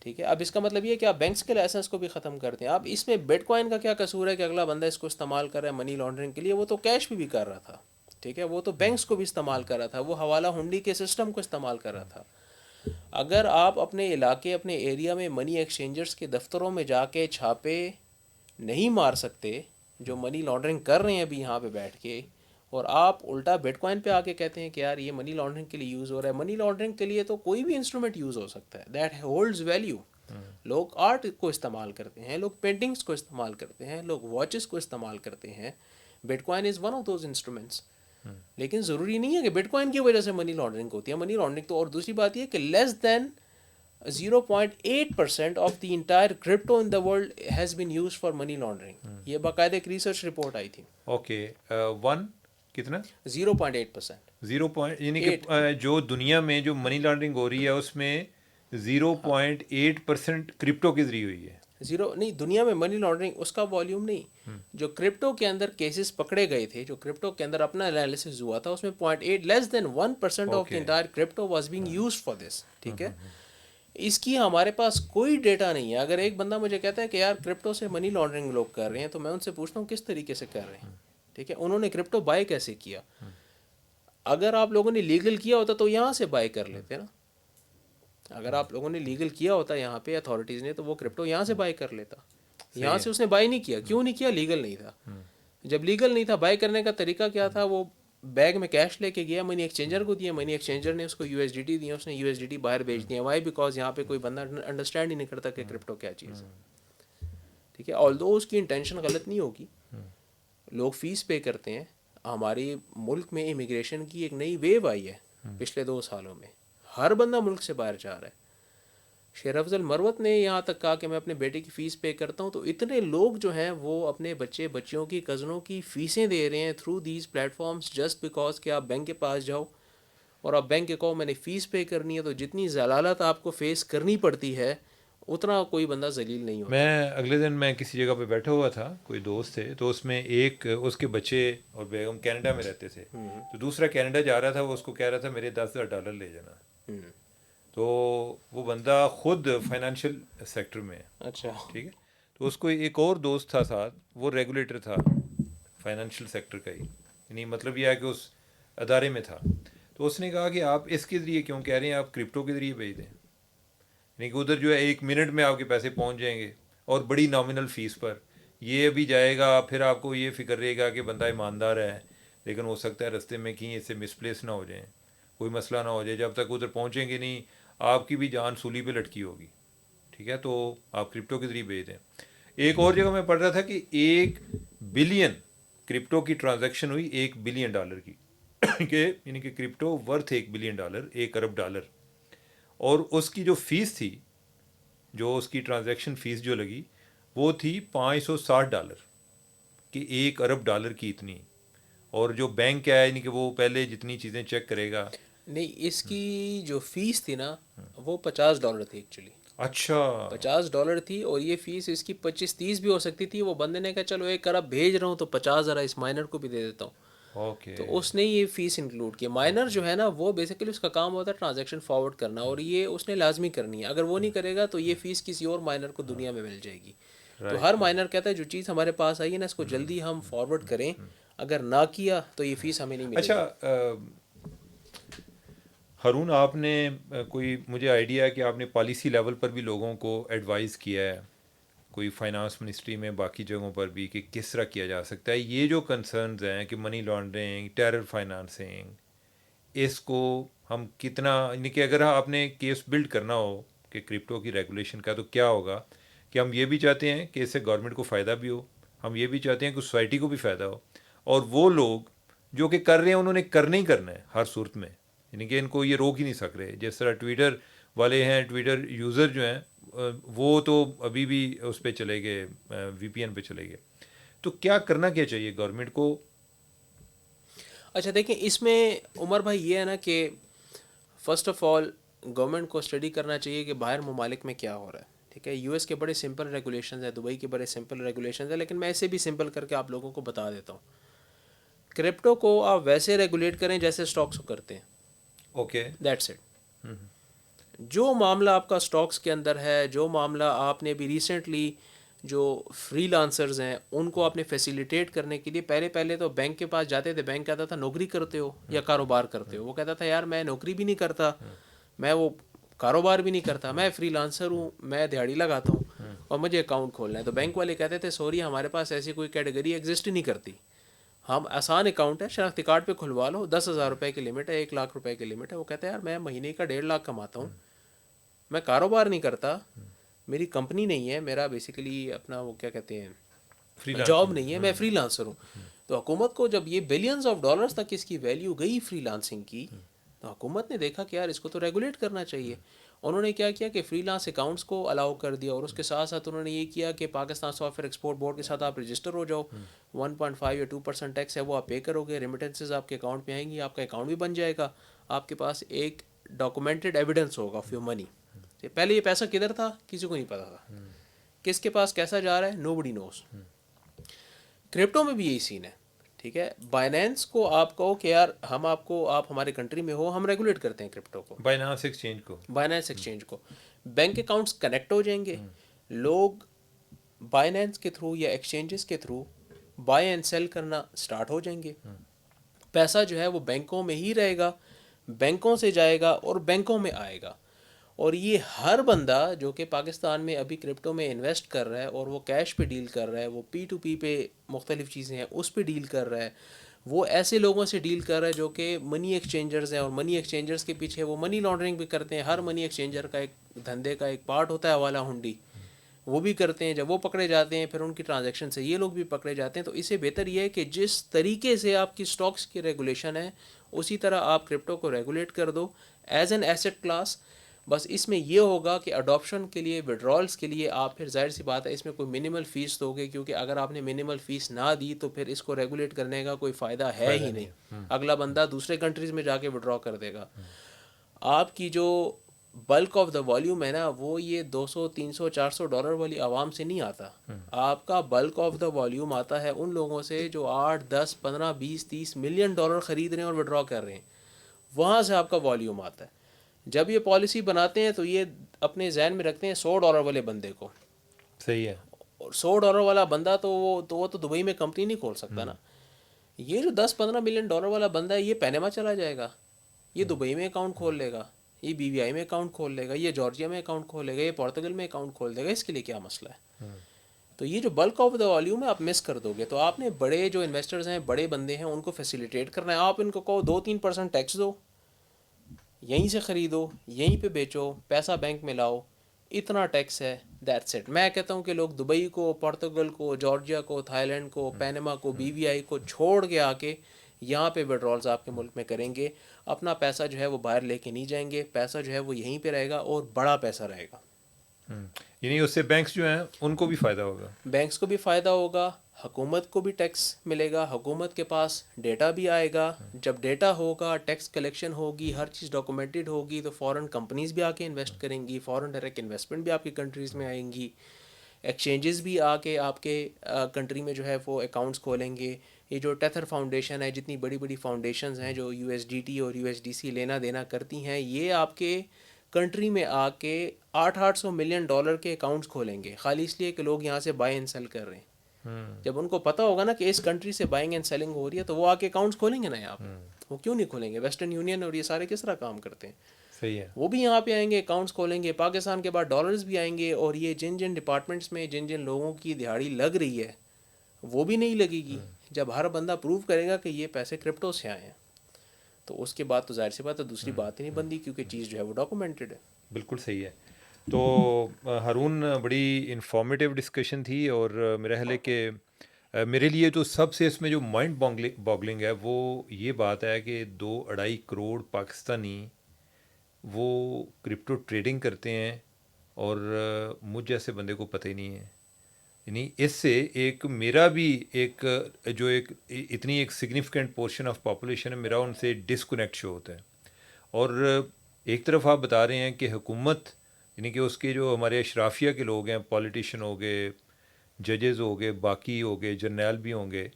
ٹھیک ہے، اب اس کا مطلب یہ ہے کہ آپ بینکس کے لائسنس کو بھی ختم کر دیں. اب اس میں بٹ کوائن کا کیا قصور ہے کہ اگلا بندہ اس کو استعمال کر رہا ہے منی لانڈرنگ کے لیے؟ وہ تو کیش بھی کر رہا تھا. ٹھیک ہے، وہ تو بینکس کو بھی استعمال کر رہا تھا، وہ حوالہ ہنڈی کے سسٹم کو استعمال کر رہا تھا. اگر آپ اپنے علاقے اپنے ایریا میں منی ایکسچینجرز کے دفتروں میں جا کے چھاپے نہیں مار سکتے جو منی لانڈرنگ کر رہے ہیں ابھی یہاں پہ بیٹھ کے، اور آپ الٹا بٹ کوائن پہ آ کے کہتے ہیں کہ یار یہ منی لانڈرنگ کے لیے یوز ہو رہا ہے. منی لانڈرنگ کے لیے تو کوئی بھی انسٹرومنٹ یوز ہو سکتا ہے دیٹ ہولڈز ویلیو. لوگ آرٹ کو استعمال کرتے ہیں، لوگ پینٹنگز کو استعمال کرتے ہیں، لوگ واچز کو استعمال کرتے ہیں. But coin is one of those instruments. لیکن ضروری نہیں ہے کہ بٹ کوائن کی وجہ سے منی لانڈرنگ ہوتی ہے. منی لانڈرنگ تو، اور دوسری بات یہ کہ لیس دین 0.8% of the entire crypto in the world has been use for money laundering. یہ باقاعدہ ایک ریسرچ رپورٹ آئی تھی. اوکے، ون کتنا؟ 0.8%. 0 یعنی کہ جو دنیا میں جو منی لانڈرنگ ہو رہی ہے اس میں 0.8% کرپٹو کے ذریعے ہوئی ہے. زیرو نہیں، دنیا میں منی لانڈرنگ اس کا والیوم نہیں. جو کرپٹو کے اندر کیسز پکڑے گئے تھے، جو کرپٹو کے اندر اپنا انالیسس ہوا تھا، اس میں 0.8 لیس دین 1% of the entire crypto was being used for this. ٹھیک ہے، اس کی ہمارے پاس کوئی ڈیٹا نہیں ہے. اگر ایک بندہ مجھے کہتا ہے کہ یار کرپٹو سے منی لانڈرنگ لوگ کر رہے ہیں، تو میں ان سے پوچھتا ہوں کس طریقے سے کر رہے ہیں. ٹھیک ہے، انہوں نے کرپٹو بائی کیسے کیا؟ اگر آپ لوگوں نے لیگل کیا ہوتا تو یہاں سے بائی کر لیتے نا. اگر آپ لوگوں نے لیگل کیا ہوتا یہاں پہ اتھارٹیز نے، تو وہ کرپٹو یہاں سے بائی کر لیتا. یہاں سے اس نے بائی نہیں کیا. کیوں نہیں کیا؟ لیگل نہیں تھا. جب لیگل نہیں تھا، بائی کرنے کا طریقہ کیا تھا؟ وہ بیگ میں کیش لے کے گیا، منی ایکسچینجر کو دیا، منی ایکسچینجر نے اس کو یو ایس ڈی ٹی دیا، اس نے یو ایس ڈی ٹی باہر بھیج دیا. وائی؟ بیکاز یہاں پہ کوئی بندہ انڈرسٹینڈ ہی نہیں کرتا کہ کرپٹو کیا چیز ہے. ٹھیک ہے، آلدو اس کی انٹینشن غلط نہیں ہوگی. لوگ فیس پے کرتے ہیں. ہمارے ملک میں امیگریشن کی ایک نئی ویو آئی ہے پچھلے 2 سالوں میں. ہر بندہ ملک سے باہر جا رہا ہے. شیر افضل مروت نے یہاں تک کہا کہ میں اپنے بیٹے کی فیس پے کرتا ہوں. تو اتنے لوگ جو ہیں وہ اپنے بچیوں کی، کزنوں کی فیسیں دے رہے ہیں through these plate forms just because کہ آپ بینک کے پاس جاؤ اور آپ بینک کے کہو میں نے فیس پے کرنی ہے. تو جتنی ضلالت آپ کو فیس کرنی پڑتی ہے اتنا کوئی بندہ ذلیل نہیں ہوتا. میں اگلے دن میں کسی جگہ پہ بیٹھا ہوا تھا، کوئی دوست تھے، تو اس میں ایک اس کے بچے اور بیگم کینیڈا میں رہتے تھے. تو دوسرا کینیڈا جا رہا تھا، وہ اس کو کہہ رہا تھا میرے $10,000 لے جانا. تو وہ بندہ خود فائنینشیل سیکٹر میں ہے. اچھا. ٹھیک ہے، تو اس کو ایک اور دوست تھا ساتھ، وہ ریگولیٹر تھا فائنینشیل سیکٹر کا ہی، یعنی مطلب یہ ہے کہ اس ادارے میں تھا. تو اس نے کہا کہ آپ اس کے ذریعے کیوں کہہ رہے ہیں، آپ کرپٹو کے ذریعے بھیج دیں. یعنی کہ ادھر جو ہے 1 منٹ میں آپ کے پیسے پہنچ جائیں گے اور بڑی نامنل فیس پر. یہ ابھی جائے گا، پھر آپ کو یہ فکر رہے گا کہ بندہ ایماندار ہے، لیکن ہو سکتا ہے رستے میں کہیں اس سے مسپلیس نہ ہو جائیں، کوئی مسئلہ نہ ہو جائے. جب تک ادھر پہنچیں گے نہیں، آپ کی بھی جان سولی پہ لٹکی ہوگی. ٹھیک ہے، تو آپ کرپٹو کے ذریعے بھیج دیں. ایک اور جگہ میں پڑھ رہا تھا کہ 1 بلین کرپٹو کی ٹرانزیکشن ہوئی $1 بلین کی کہ یعنی کہ کرپٹو ورتھ $1 بلین، $1 ارب. اور اس کی جو فیس تھی، جو اس کی ٹرانزیکشن فیس جو لگی، وہ تھی $560 کہ $1 ارب کی اتنی. اور جو بینک ہے یعنی کہ وہ پہلے جتنی چیزیں چیک کرے گا. نہیں، اس کی جو فیس تھی نا وہ $50 تھی ایکچولی. اچھا. $50 تھی، اور یہ فیس اس کی 25-30 بھی ہو سکتی تھی. وہ بندے نے کہا چلو 1 ارب بھیج رہا ہوں تو 50 ذرا اس مائنر کو بھی دے دیتا ہوں. اوکے. تو اس نے یہ فیس انکلوڈ کیا. مائنر جو ہے نا وہ بیسیکلی اس کا کام ہوتا ہے ٹرانزیکشن فارورڈ کرنا، اور یہ اس نے لازمی کرنی ہے. اگر وہ نہیں کرے گا تو یہ فیس کسی اور مائنر کو دنیا میں مل جائے گی. تو ہر مائنر کہتا ہے جو چیز ہمارے پاس آئی ہے نا اس کو جلدی ہم فارورڈ کریں، اگر نہ کیا تو یہ فیس ہمیں نہیں ملے گی. اچھا، ہارون آپ نے کوئی مجھے آئیڈیا ہے کہ آپ نے پالیسی لیول پر بھی لوگوں کو ایڈوائز کیا ہے کوئی فائنانس منسٹری میں باقی جگہوں پر بھی کہ کس طرح کیا جا سکتا ہے یہ جو کنسرنز ہیں کہ منی لانڈرنگ ٹیرر فائنانسنگ اس کو ہم کتنا یعنی کہ اگر آپ نے کیس بلڈ کرنا ہو کہ کرپٹو کی ریگولیشن کا تو کیا ہوگا کہ ہم یہ بھی چاہتے ہیں کہ اس سے گورنمنٹ کو فائدہ بھی ہو ہم یہ بھی چاہتے ہیں کہ سوسائٹی کو بھی فائدہ ہو اور وہ لوگ جو کہ کر رہے ہیں انہوں نے کرنا ہی کرنا ہے ہر صورت میں یعنی کہ ان کو یہ روک ہی نہیں سک رہے جس طرح ٹویٹر والے ہیں ٹویٹر یوزر جو ہیں وہ تو ابھی بھی اس پہ چلے گئے وی پی این پہ چلے گئے تو کیا کرنا کیا چاہیے گورنمنٹ کو اچھا دیکھیں اس میں عمر بھائی یہ ہے نا کہ فرسٹ آف آل گورنمنٹ کو اسٹڈی کرنا چاہیے کہ باہر ممالک میں کیا ہو رہا ہے. ٹھیک ہے, یو ایس کے بڑے سمپل ریگولیشنز ہیں, دبئی کے بڑے سمپل ریگولیشنز ہیں, لیکن میں اسے بھی سمپل کر کے آپ لوگوں کو بتا دیتا ہوں. کرپٹو کو آپ ویسے ریگولیٹ کریں جیسے اسٹاکس کو کرتے ہیں. Okay that's it. جو معاملہ آپ کا اسٹاکس کے اندر ہے, جو معاملہ آپ نے بھی ریسنٹلی جو فری لانسرز ہیں ان کو آپ نے فیسیلیٹیٹ کرنے کے لیے پہلے تو بینک کے پاس جاتے تھے, بینک کہتا تھا نوکری کرتے ہو یا کاروبار کرتے ہو. وہ کہتا تھا یار میں نوکری بھی نہیں کرتا, میں وہ کاروبار بھی نہیں کرتا, میں فری لانسر ہوں, میں دیہڑی لگاتا ہوں اور مجھے اکاؤنٹ کھولنا ہے. تو بینک والے کہتے تھے سوری ہمارے پاس ایسی کوئی کیٹیگری ایگزسٹ ہی نہیں کرتی, ہم آسان اکاؤنٹ ہے, شناختی کارڈ پہ کھلوا لو, 10,000 روپے کی لمٹ ہے, 1 لاکھ روپے کی لمٹ ہے. وہ کہتے ہیں یار میں مہینے کا 1.5 لاکھ کماتا ہوں, میں کاروبار نہیں کرتا, میری کمپنی نہیں ہے, میرا بیسیکلی اپنا وہ کیا کہتے ہیں فری جاب لانسنگ نہیں ہے, میں فری لانسر ہوں. تو حکومت کو جب یہ بلینز آف ڈالرز تک اس کی ویلیو گئی فری لانسنگ کی, تو حکومت نے دیکھا کہ یار اس کو تو ریگولیٹ کرنا چاہیے. انہوں نے کیا کیا کہ فری لانس اکاؤنٹس کو الاؤ کر دیا, اور اس کے ساتھ ساتھ انہوں نے یہ کیا کہ Pakistan soft where export board کے ساتھ آپ رجسٹر ہو جاؤ, 1.5 یا 2% ٹیکس ہے وہ آپ پے کرو گے, ریمیٹنسز آپ کے اکاؤنٹ میں آئیں گی, آپ کا اکاؤنٹ بھی بن جائے گا, آپ کے پاس ایک ڈاکومنٹڈ ایویڈنس ہوگا آف یور منی. پہلے یہ پیسہ کدھر تھا کسی کو نہیں پتا تھا, کس کے پاس کیسا جا رہا ہے, نو بڈی نوز. کرپٹو میں بھی یہی سین ہے. ٹھیک ہے, بائنینس کو آپ کہو کہ یار ہم آپ کو, آپ ہمارے کنٹری میں ہو, ہم ریگولیٹ کرتے ہیں کرپٹو کو, بائنانس ایکسچینج کو بائنینس ایکسچینج کو. بینک اکاؤنٹس کنیکٹ ہو جائیں گے, لوگ بائنینس کے تھرو یا ایکسچینجز کے تھرو بائی اینڈ سیل کرنا سٹارٹ ہو جائیں گے. پیسہ جو ہے وہ بینکوں میں ہی رہے گا, بینکوں سے جائے گا اور بینکوں میں آئے گا. اور یہ ہر بندہ جو کہ پاکستان میں ابھی کرپٹو میں انویسٹ کر رہا ہے اور وہ کیش پہ ڈیل کر رہا ہے, وہ پی ٹو پی پہ مختلف چیزیں ہیں اس پہ ڈیل کر رہا ہے, وہ ایسے لوگوں سے ڈیل کر رہا ہے جو کہ منی ایکسچینجرز ہیں, اور منی ایکسچینجرز کے پیچھے وہ منی لانڈرنگ بھی کرتے ہیں. ہر منی ایکسچینجر کا ایک دھندے کا ایک پارٹ ہوتا ہے حوالہ ہنڈی, وہ بھی کرتے ہیں. جب وہ پکڑے جاتے ہیں پھر ان کی ٹرانزیکشن سے یہ لوگ بھی پکڑے جاتے ہیں. تو اس سے بہتر یہ ہے کہ جس طریقے سے آپ کی سٹاکس کی ریگولیشن ہے اسی طرح آپ کرپٹو کو ریگولیٹ کر دو ایز این ایسٹ کلاس. بس اس میں یہ ہوگا کہ اڈاپشن کے لیے, وڈرالس کے لیے آپ پھر ظاہر سی بات ہے اس میں کوئی منیمل فیس دو گے, کیونکہ اگر آپ نے منیمل فیس نہ دی تو پھر اس کو ریگولیٹ کرنے کا کوئی فائدہ ہے ہی نہیں. اگلا بندہ دوسرے کنٹریز میں جا کے وڈرا کر دے گا. آپ کی جو بلک آف دا والیوم ہے نا وہ یہ 200 300 400 ڈالر والی عوام سے نہیں آتا. آپ کا بلک آف دا والیوم آتا ہے ان لوگوں سے جو 8 10 15 20 30 ملین ڈالر خرید رہے ہیں اور وڈرا کر رہے ہیں, وہاں سے آپ کا والیوم آتا ہے. جب یہ پالیسی بناتے ہیں تو یہ اپنے ذہن میں رکھتے ہیں $100 والے بندے کو, صحیح ہے. اور $100 والا بندہ تو وہ تو دبئی میں کمپنی نہیں کھول سکتا نا. یہ جو 10 15 ملین ڈالر والا بندہ ہے یہ پینما چلا جائے گا, یہ دبئی میں اکاؤنٹ کھول لے گا, یہ بی وی آئی میں اکاؤنٹ کھول لے گا, یہ جارجیا میں اکاؤنٹ کھول لے گا, یہ پورتگل میں اکاؤنٹ کھول دے گا. اس کے لیے کیا مسئلہ ہے؟ تو یہ جو بلک آف دا والیوم ہے آپ مس کر دو گے. تو آپ نے بڑے جو انویسٹرز ہیں, بڑے بندے ہیں, ان کو فیسیلیٹیٹ کرنا ہے. آپ ان کو کہو 2-3% ٹیکس دو, یہیں سے خریدو, یہیں پہ بیچو, پیسہ بینک میں لاؤ, اتنا ٹیکس ہے, دیٹس اٹ. میں کہتا ہوں کہ لوگ دبئی کو, پورتگل کو, جارجیا کو, تھائی لینڈ کو, پینما کو, بی وی آئی کو چھوڑ کے آ کے یہاں پہ وڈرالز آپ کے ملک میں کریں گے. اپنا پیسہ جو ہے وہ باہر لے کے نہیں جائیں گے, پیسہ جو ہے وہ یہیں پہ رہے گا اور بڑا پیسہ رہے گا. یعنی اس سے بینکس جو ہیں ان کو بھی فائدہ ہوگا. بینکس کو بھی فائدہ ہوگا, حکومت کو بھی ٹیکس ملے گا, حکومت کے پاس ڈیٹا بھی آئے گا. جب ڈیٹا ہوگا, ٹیکس کلیکشن ہوگی, ہر چیز ڈاکومنٹڈ ہوگی, تو فورن کمپنیز بھی آ کے انویسٹ کریں گی, فورن ڈائریکٹ انویسٹمنٹ بھی آپ کی کنٹریز میں آئیں گی, ایکسچینجز بھی آ کے آپ کے کنٹری میں جو ہے وہ اکاؤنٹس کھولیں گے. یہ جو ٹیتھر فاؤنڈیشن ہے, جتنی بڑی بڑی فاؤنڈیشنز ہیں جو یو ایس ڈی ٹی اور یو ایس ڈی سی لینا دینا کرتی ہیں, یہ آپ کے کنٹری میں آ کے $800 ملین کے اکاؤنٹس کھولیں گے, خالی اس لیے کہ لوگ یہاں سے بائی اینڈ سیل کر رہے ہیں. جب ان کو پتہ ہوگا نا کہ اس کنٹری سے بائنگ اینڈ سیلنگ ہو رہی ہے تو وہ آ کے اکاؤنٹس کھولیں گے نا یہاں پہ. وہ کیوں نہیں کھولیں گے؟ ویسٹرن یونین اور یہ سارے کس طرح کام کرتے ہیں. صحیح ہے. وہ بھی یہاں پہ آئیں گے، اکاؤنٹس کھولیں گے، پاکستان کے بعد ڈالرز بھی آئیں گے، اور یہ جن جن ڈپارٹمنٹس میں جن جن لوگوں کی دہاڑی لگ رہی ہے وہ بھی نہیں لگے گی. جب ہر بندہ پروو کرے گا کہ یہ پیسے کرپٹو سے آئے ہیں تو اس کے بعد تو ظاہر سی بات ہے دوسری بات ہی نہیں بنتی، کیونکہ چیز جو ہے وہ ڈاکومنٹڈ ہے. بالکل صحیح ہے. تو ہارون، بڑی انفارمیٹیو ڈسکشن تھی، اور میرا خیال ہے کہ میرے لیے تو سب سے اس میں جو مائنڈ باگلنگ ہے وہ یہ بات ہے کہ 2-2.5 کروڑ پاکستانی وہ کرپٹو ٹریڈنگ کرتے ہیں، اور مجھ جیسے بندے کو پتہ ہی نہیں ہے. یعنی اس سے ایک میرا بھی ایک جو ایک اتنی ایک سگنیفیکنٹ پورشن آف پاپولیشن ہے، میرا ان سے ڈسکنیکٹ شو ہوتا ہے. اور ایک طرف آپ بتا رہے ہیں کہ حکومت، یعنی کہ اس کے جو ہمارے اشرافیہ کے لوگ ہیں، پولیٹیشین ہو گئے، ججز ہو گئے، باقی ہو گئے، جرنیل بھی ہوں گے،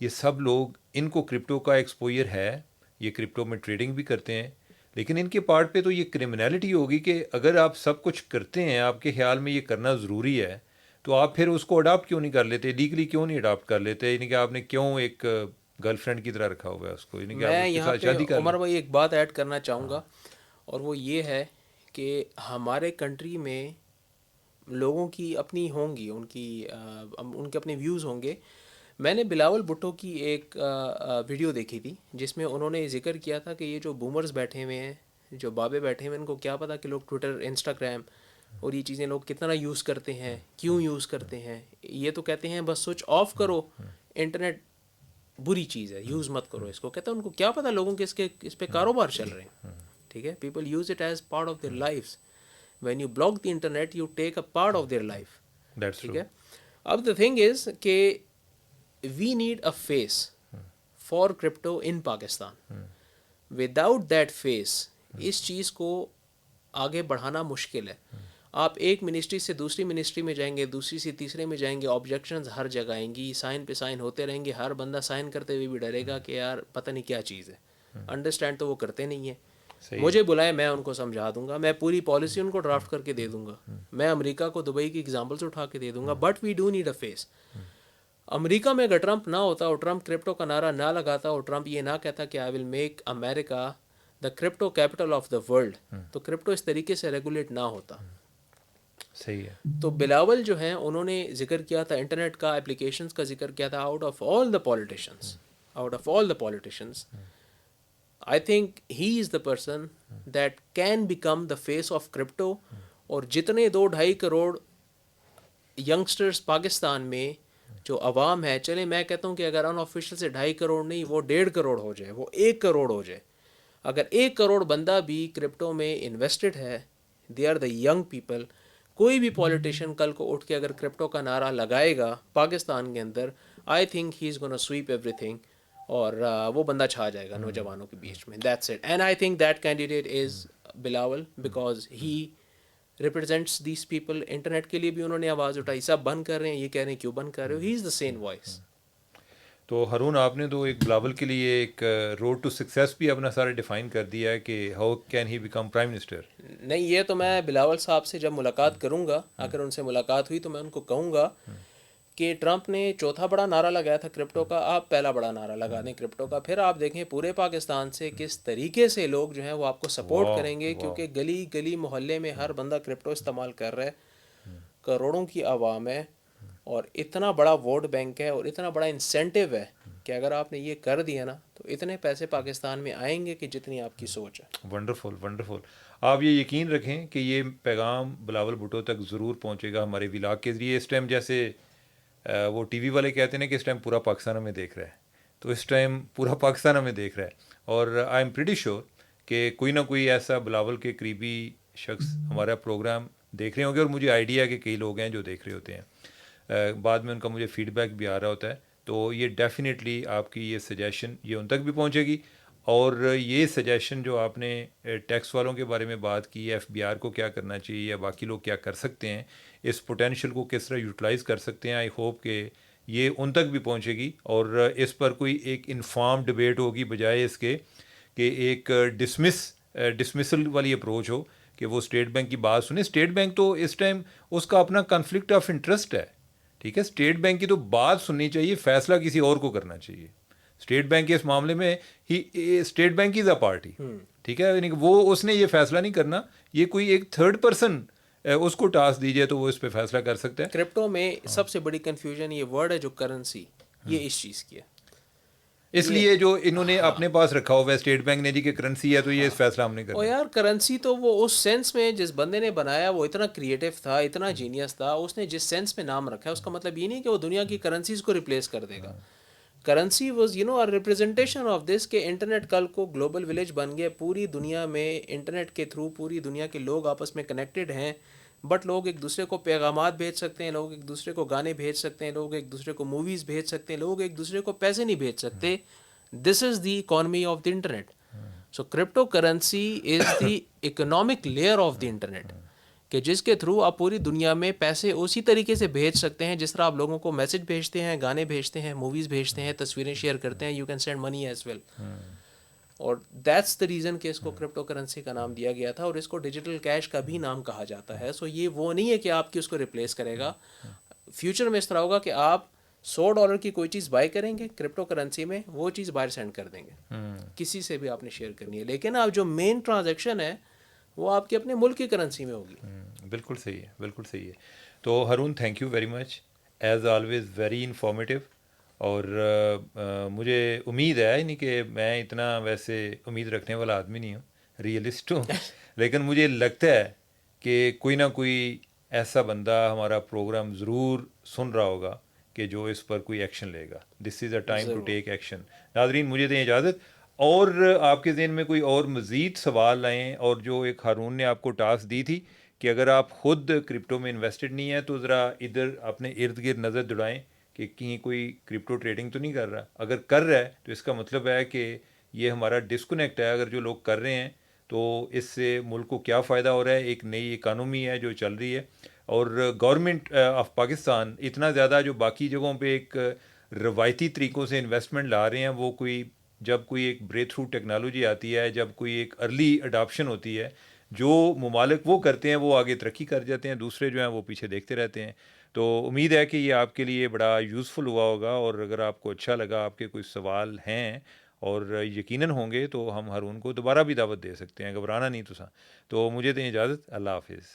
یہ سب لوگ، ان کو کرپٹو کا ایکسپوئر ہے، یہ کرپٹو میں ٹریڈنگ بھی کرتے ہیں. لیکن ان کے پارٹ پہ تو یہ کرمنالٹی ہوگی کہ اگر آپ سب کچھ کرتے ہیں، آپ کے خیال میں یہ کرنا ضروری ہے، تو آپ پھر اس کو اڈاپٹ کیوں نہیں کر لیتے؟ لیگلی کیوں نہیں اڈاپٹ کر لیتے؟ یعنی کہ آپ نے کیوں ایک گرل فرینڈ کی طرح رکھا ہوا ہے اس کو، یعنی کہ آپ میں اس کے یہاں ساتھ پہ شادی کر لیں. عمر بھائی ایک بات ایڈ کرنا چاہوں گا، اور وہ یہ ہے کہ ہمارے کنٹری میں لوگوں کی اپنی ہوں گی، ان کے اپنے ویوز ہوں گے. میں نے بلاول بھٹو کی ایک ویڈیو دیکھی تھی جس میں انہوں نے ذکر کیا تھا کہ یہ جو بومرز بیٹھے ہوئے ہیں، جو بابے بیٹھے ہوئے ہیں، ان کو کیا پتہ کہ لوگ ٹویٹر، انسٹاگرام اور یہ چیزیں لوگ کتنا یوز کرتے ہیں، کیوں یوز کرتے ہیں. یہ تو کہتے ہیں بس سوئچ آف کرو، انٹرنیٹ بری چیز ہے، یوز مت کرو اس کو. کہتا ہے ان کو کیا پتہ لوگوں کے اس پہ کاروبار چل رہے ہیں. ٹھیک ہے، people use it as part of their lives. When you block the internet you take a part of their life. That's ٹھیک ٹرو. ہے. اب دا تھنگ از کہ we need a face for crypto in Pakistan. Without that face اس چیز کو آگے بڑھانا مشکل ہے. آپ ایک منسٹری سے دوسری منسٹری میں جائیں گے، دوسری سے تیسرے میں جائیں گے، آبجیکشنز ہر جگہ آئیں گی، سائن پہ سائن ہوتے رہیں گے. ہر بندہ سائن کرتے ہوئے بھی ڈرے گا کہ یار پتہ نہیں کیا چیز ہے. انڈرسٹینڈ تو وہ کرتے نہیں ہیں. صحیح ہے. مجھے بلائیں، میں ان کو سمجھا دوں گا، میں پوری پالیسی ان کو ڈرافٹ کر کے دے دوں گا. میں امریکہ کو دبئی کی ایگزامپلس اٹھا کے دے دوں گا. But we do need a face. امریکہ میں اگر ٹرمپ نہ ہوتا اور ٹرمپ کرپٹو کا نعرہ نہ لگاتا اور ٹرمپ یہ نہ کہتا کہ I will make America the crypto capital of the world, تو کرپٹو اس طریقے سے ریگولیٹ نہ ہوتا. صحیح ہے. تو بلاول جو ہیں انہوں نے ذکر کیا تھا انٹرنیٹ کا، اپلیکیشنز کا ذکر کیا تھا. Out of all the politicians I think he is the person that can become the face of crypto. اور جتنے 2-2.5 کروڑ ینگسٹرز پاکستان میں جو عوام ہے، چلے میں کہتا ہوں کہ اگر ان آفیشیل سے 2.5 کروڑ نہیں، وہ 1.5 کروڑ ہو جائے، وہ 1 کروڑ ہو جائے. اگر 1 کروڑ بندہ بھی کرپٹو میں انویسٹڈ ہے، they are the young people. کوئی بھی پولیٹیشین کل کو اٹھ کے اگر کرپٹو کا نعرہ لگائے گا پاکستان کے اندر، I think he is gonna sweep everything, اور وہ بندہ چھا جائے گا نوجوانوں کے بیچ میں. That's it. And I think that candidate is Bilawal, because he represents these people. Internet کے لیے بھی انہوں نے آواز اٹھائی، سب بند کر رہے ہیں، یہ کہہ رہے ہیں کیوں بند کر رہے ہو. ہی از دا سیم وائس. تو ہارون، آپ نے تو ایک بلاول کے لیے ایک روڈ ٹو سکسیس بھی اپنا سارا ڈیفائن کر دیا ہے کہ how can he become prime minister. نہیں، یہ تو میں بلاول صاحب سے جب ملاقات کروں گا، اگر ان سے ملاقات ہوئی تو میں ان کو کہوں گا کہ ٹرمپ نے چوتھا بڑا نعرہ لگایا تھا کرپٹو کا، آپ پہلا بڑا نعرہ لگا دیں کرپٹو کا. پھر آپ دیکھیں پورے پاکستان سے کس طریقے سے لوگ جو ہیں وہ آپ کو سپورٹ کریں گے، کیونکہ گلی گلی محلے میں ہر بندہ کرپٹو استعمال کر رہا ہے. کروڑوں کی عوام ہے اور اتنا بڑا ووٹ بینک ہے اور اتنا بڑا انسینٹیو ہے کہ اگر آپ نے یہ کر دیا نا تو اتنے پیسے پاکستان میں آئیں گے کہ جتنی آپ کی سوچ ہے. Wonderful wonderful. آپ یہ یقین رکھیں کہ یہ پیغام بلاول بھٹو تک ضرور پہنچے گا ہمارے ولاگ کے ذریعے. اس ٹائم جیسے وہ ٹی وی والے کہتے ہیں کہ اس ٹائم پورا پاکستان ہمیں دیکھ رہا ہے، تو اس ٹائم پورا پاکستان ہمیں دیکھ رہا ہے. اور آئی ایم پریٹی شیور کہ کوئی نہ کوئی ایسا بلاول کے قریبی شخص ہمارا پروگرام دیکھ رہے ہوں گے، اور مجھے آئیڈیا ہے کہ کئی لوگ ہیں جو دیکھ رہے ہوتے ہیں. بعد میں ان کا مجھے فیڈ بیک بھی آ رہا ہوتا ہے. تو یہ ڈیفینیٹلی آپ کی یہ سجیشن یہ ان تک بھی پہنچے گی. اور یہ سجیشن جو آپ نے ٹیکس والوں کے بارے میں بات کی، ایف بی آر کو کیا کرنا چاہیے یا باقی لوگ کیا کر سکتے ہیں، اس پوٹینشیل کو کس طرح یوٹیلائز کر سکتے ہیں، آئی ہوپ کہ یہ ان تک بھی پہنچے گی اور اس پر کوئی ایک انفارم ڈبیٹ ہوگی، بجائے اس کے کہ ایک ڈسمسل والی اپروچ ہو کہ وہ اسٹیٹ بینک کی بات سنیں. اسٹیٹ بینک تو اس ٹائم اس کا اپنا کنفلکٹ آف انٹرسٹ ہے، ٹھیک ہے. اسٹیٹ بینک کی تو بات سننی چاہیے, فیصلہ کسی اور کو کرنا چاہیے. اسٹیٹ بینک کے اس معاملے میں ہی state bank is a party. ٹھیک ہے, یعنی کہ وہ اس نے یہ فیصلہ نہیں کرنا, یہ کوئی ایک تھرڈ پرسن اس کو ٹاسک دیجیے تو وہ اس پہ فیصلہ کر سکتا ہے. کرپٹو میں سب سے بڑی کنفیوژن یہ ورڈ ہے جو کرنسی, یہ اس چیز کی ہے. اس لیے جو انہوں نے اپنے پاس رکھا ہوا ہے اسٹیٹ بینک نے جی کہ کرنسی ہے تو یہ فیصلہ ہم نے او کرنا ہے. یار کرنسی تو وہ اس سینس میں جس بندے نے بنایا وہ اتنا کریٹو تھا, اتنا جینیس تھا, اس نے جس سینس میں نام رکھا ہے اس کا مطلب یہ نہیں کہ وہ دنیا کی کرنسیز کو ریپلیس کر دے گا. Currency was representation of this کہ انٹرنیٹ کل کو گلوبل ولیج بن گیا, پوری دنیا میں انٹرنیٹ کے تھرو پوری دنیا کے لوگ آپس میں کنیکٹڈ ہیں, بٹ لوگ ایک دوسرے کو پیغامات بھیج سکتے ہیں, لوگ ایک دوسرے کو گانے بھیج سکتے ہیں, لوگ ایک دوسرے کو موویز بھیج سکتے ہیں, لوگ ایک دوسرے کو پیسے نہیں بھیج سکتے. This is the economy of the internet. So crypto currency is the economic layer of the internet, کہ جس کے تھرو آپ پوری دنیا میں پیسے اسی طریقے سے بھیج سکتے ہیں جس طرح آپ لوگوں کو میسج بھیجتے ہیں, گانے بھیجتے ہیں, موویز بھیجتے ہیں, تصویریں شیئر کرتے ہیں. You can send money as well. اور دیٹس دا ریزن کہ اس کو کرپٹو کرنسی کا نام دیا گیا تھا, اور اس کو ڈیجیٹل کیش کا بھی نام کہا جاتا ہے. سو یہ وہ نہیں ہے کہ آپ کی اس کو ریپلیس کرے گا. فیوچر میں اس طرح ہوگا کہ آپ $100 کی کوئی چیز بائی کریں گے کرپٹو کرنسی میں, وہ چیز باہر سینڈ کر دیں گے, کسی سے بھی آپ نے شیئر کرنی ہے, لیکن آپ جو مین ٹرانزیکشن ہے وہ آپ کے اپنے ملک کی کرنسی میں ہوگی. بالکل صحیح ہے, بالکل صحیح ہے. تو Haroon thank you very much, as always very informative. اور مجھے امید ہے نہیں کہ میں اتنا ویسے امید رکھنے والا آدمی نہیں ہوں, ریئلسٹ ہوں, لیکن مجھے لگتا ہے کہ کوئی نہ کوئی ایسا بندہ ہمارا پروگرام ضرور سن رہا ہوگا کہ جو اس پر کوئی ایکشن لے گا. This is a time to take action. ناظرین مجھے دیں اجازت, اور آپ کے ذہن میں کوئی اور مزید سوال آئیں, اور جو ایک ہارون نے آپ کو ٹاسک دی تھی کہ اگر آپ خود کرپٹو میں انویسٹڈ نہیں ہیں تو ذرا ادھر اپنے ارد گرد نظر دوڑائیں کہ کہیں کوئی کرپٹو ٹریڈنگ تو نہیں کر رہا. اگر کر رہا ہے تو اس کا مطلب ہے کہ یہ ہمارا ڈسکنیکٹ ہے. اگر جو لوگ کر رہے ہیں تو اس سے ملک کو کیا فائدہ ہو رہا ہے, ایک نئی اکانومی ہے جو چل رہی ہے, اور گورنمنٹ آف پاکستان اتنا زیادہ جو باقی جگہوں پہ ایک روایتی طریقوں سے انویسٹمنٹ لا رہے ہیں, وہ کوئی جب کوئی ایک بریک تھرو ٹیکنالوجی آتی ہے, جب کوئی ایک ارلی اڈاپشن ہوتی ہے, جو ممالک وہ کرتے ہیں وہ آگے ترقی کر جاتے ہیں, دوسرے جو ہیں وہ پیچھے دیکھتے رہتے ہیں. تو امید ہے کہ یہ آپ کے لیے بڑا یوزفل ہوا ہوگا, اور اگر آپ کو اچھا لگا, آپ کے کوئی سوال ہیں اور یقیناً ہوں گے, تو ہم ہارون کو دوبارہ بھی دعوت دے سکتے ہیں, گھبرانا نہیں تو مجھے دیں اجازت. اللہ حافظ.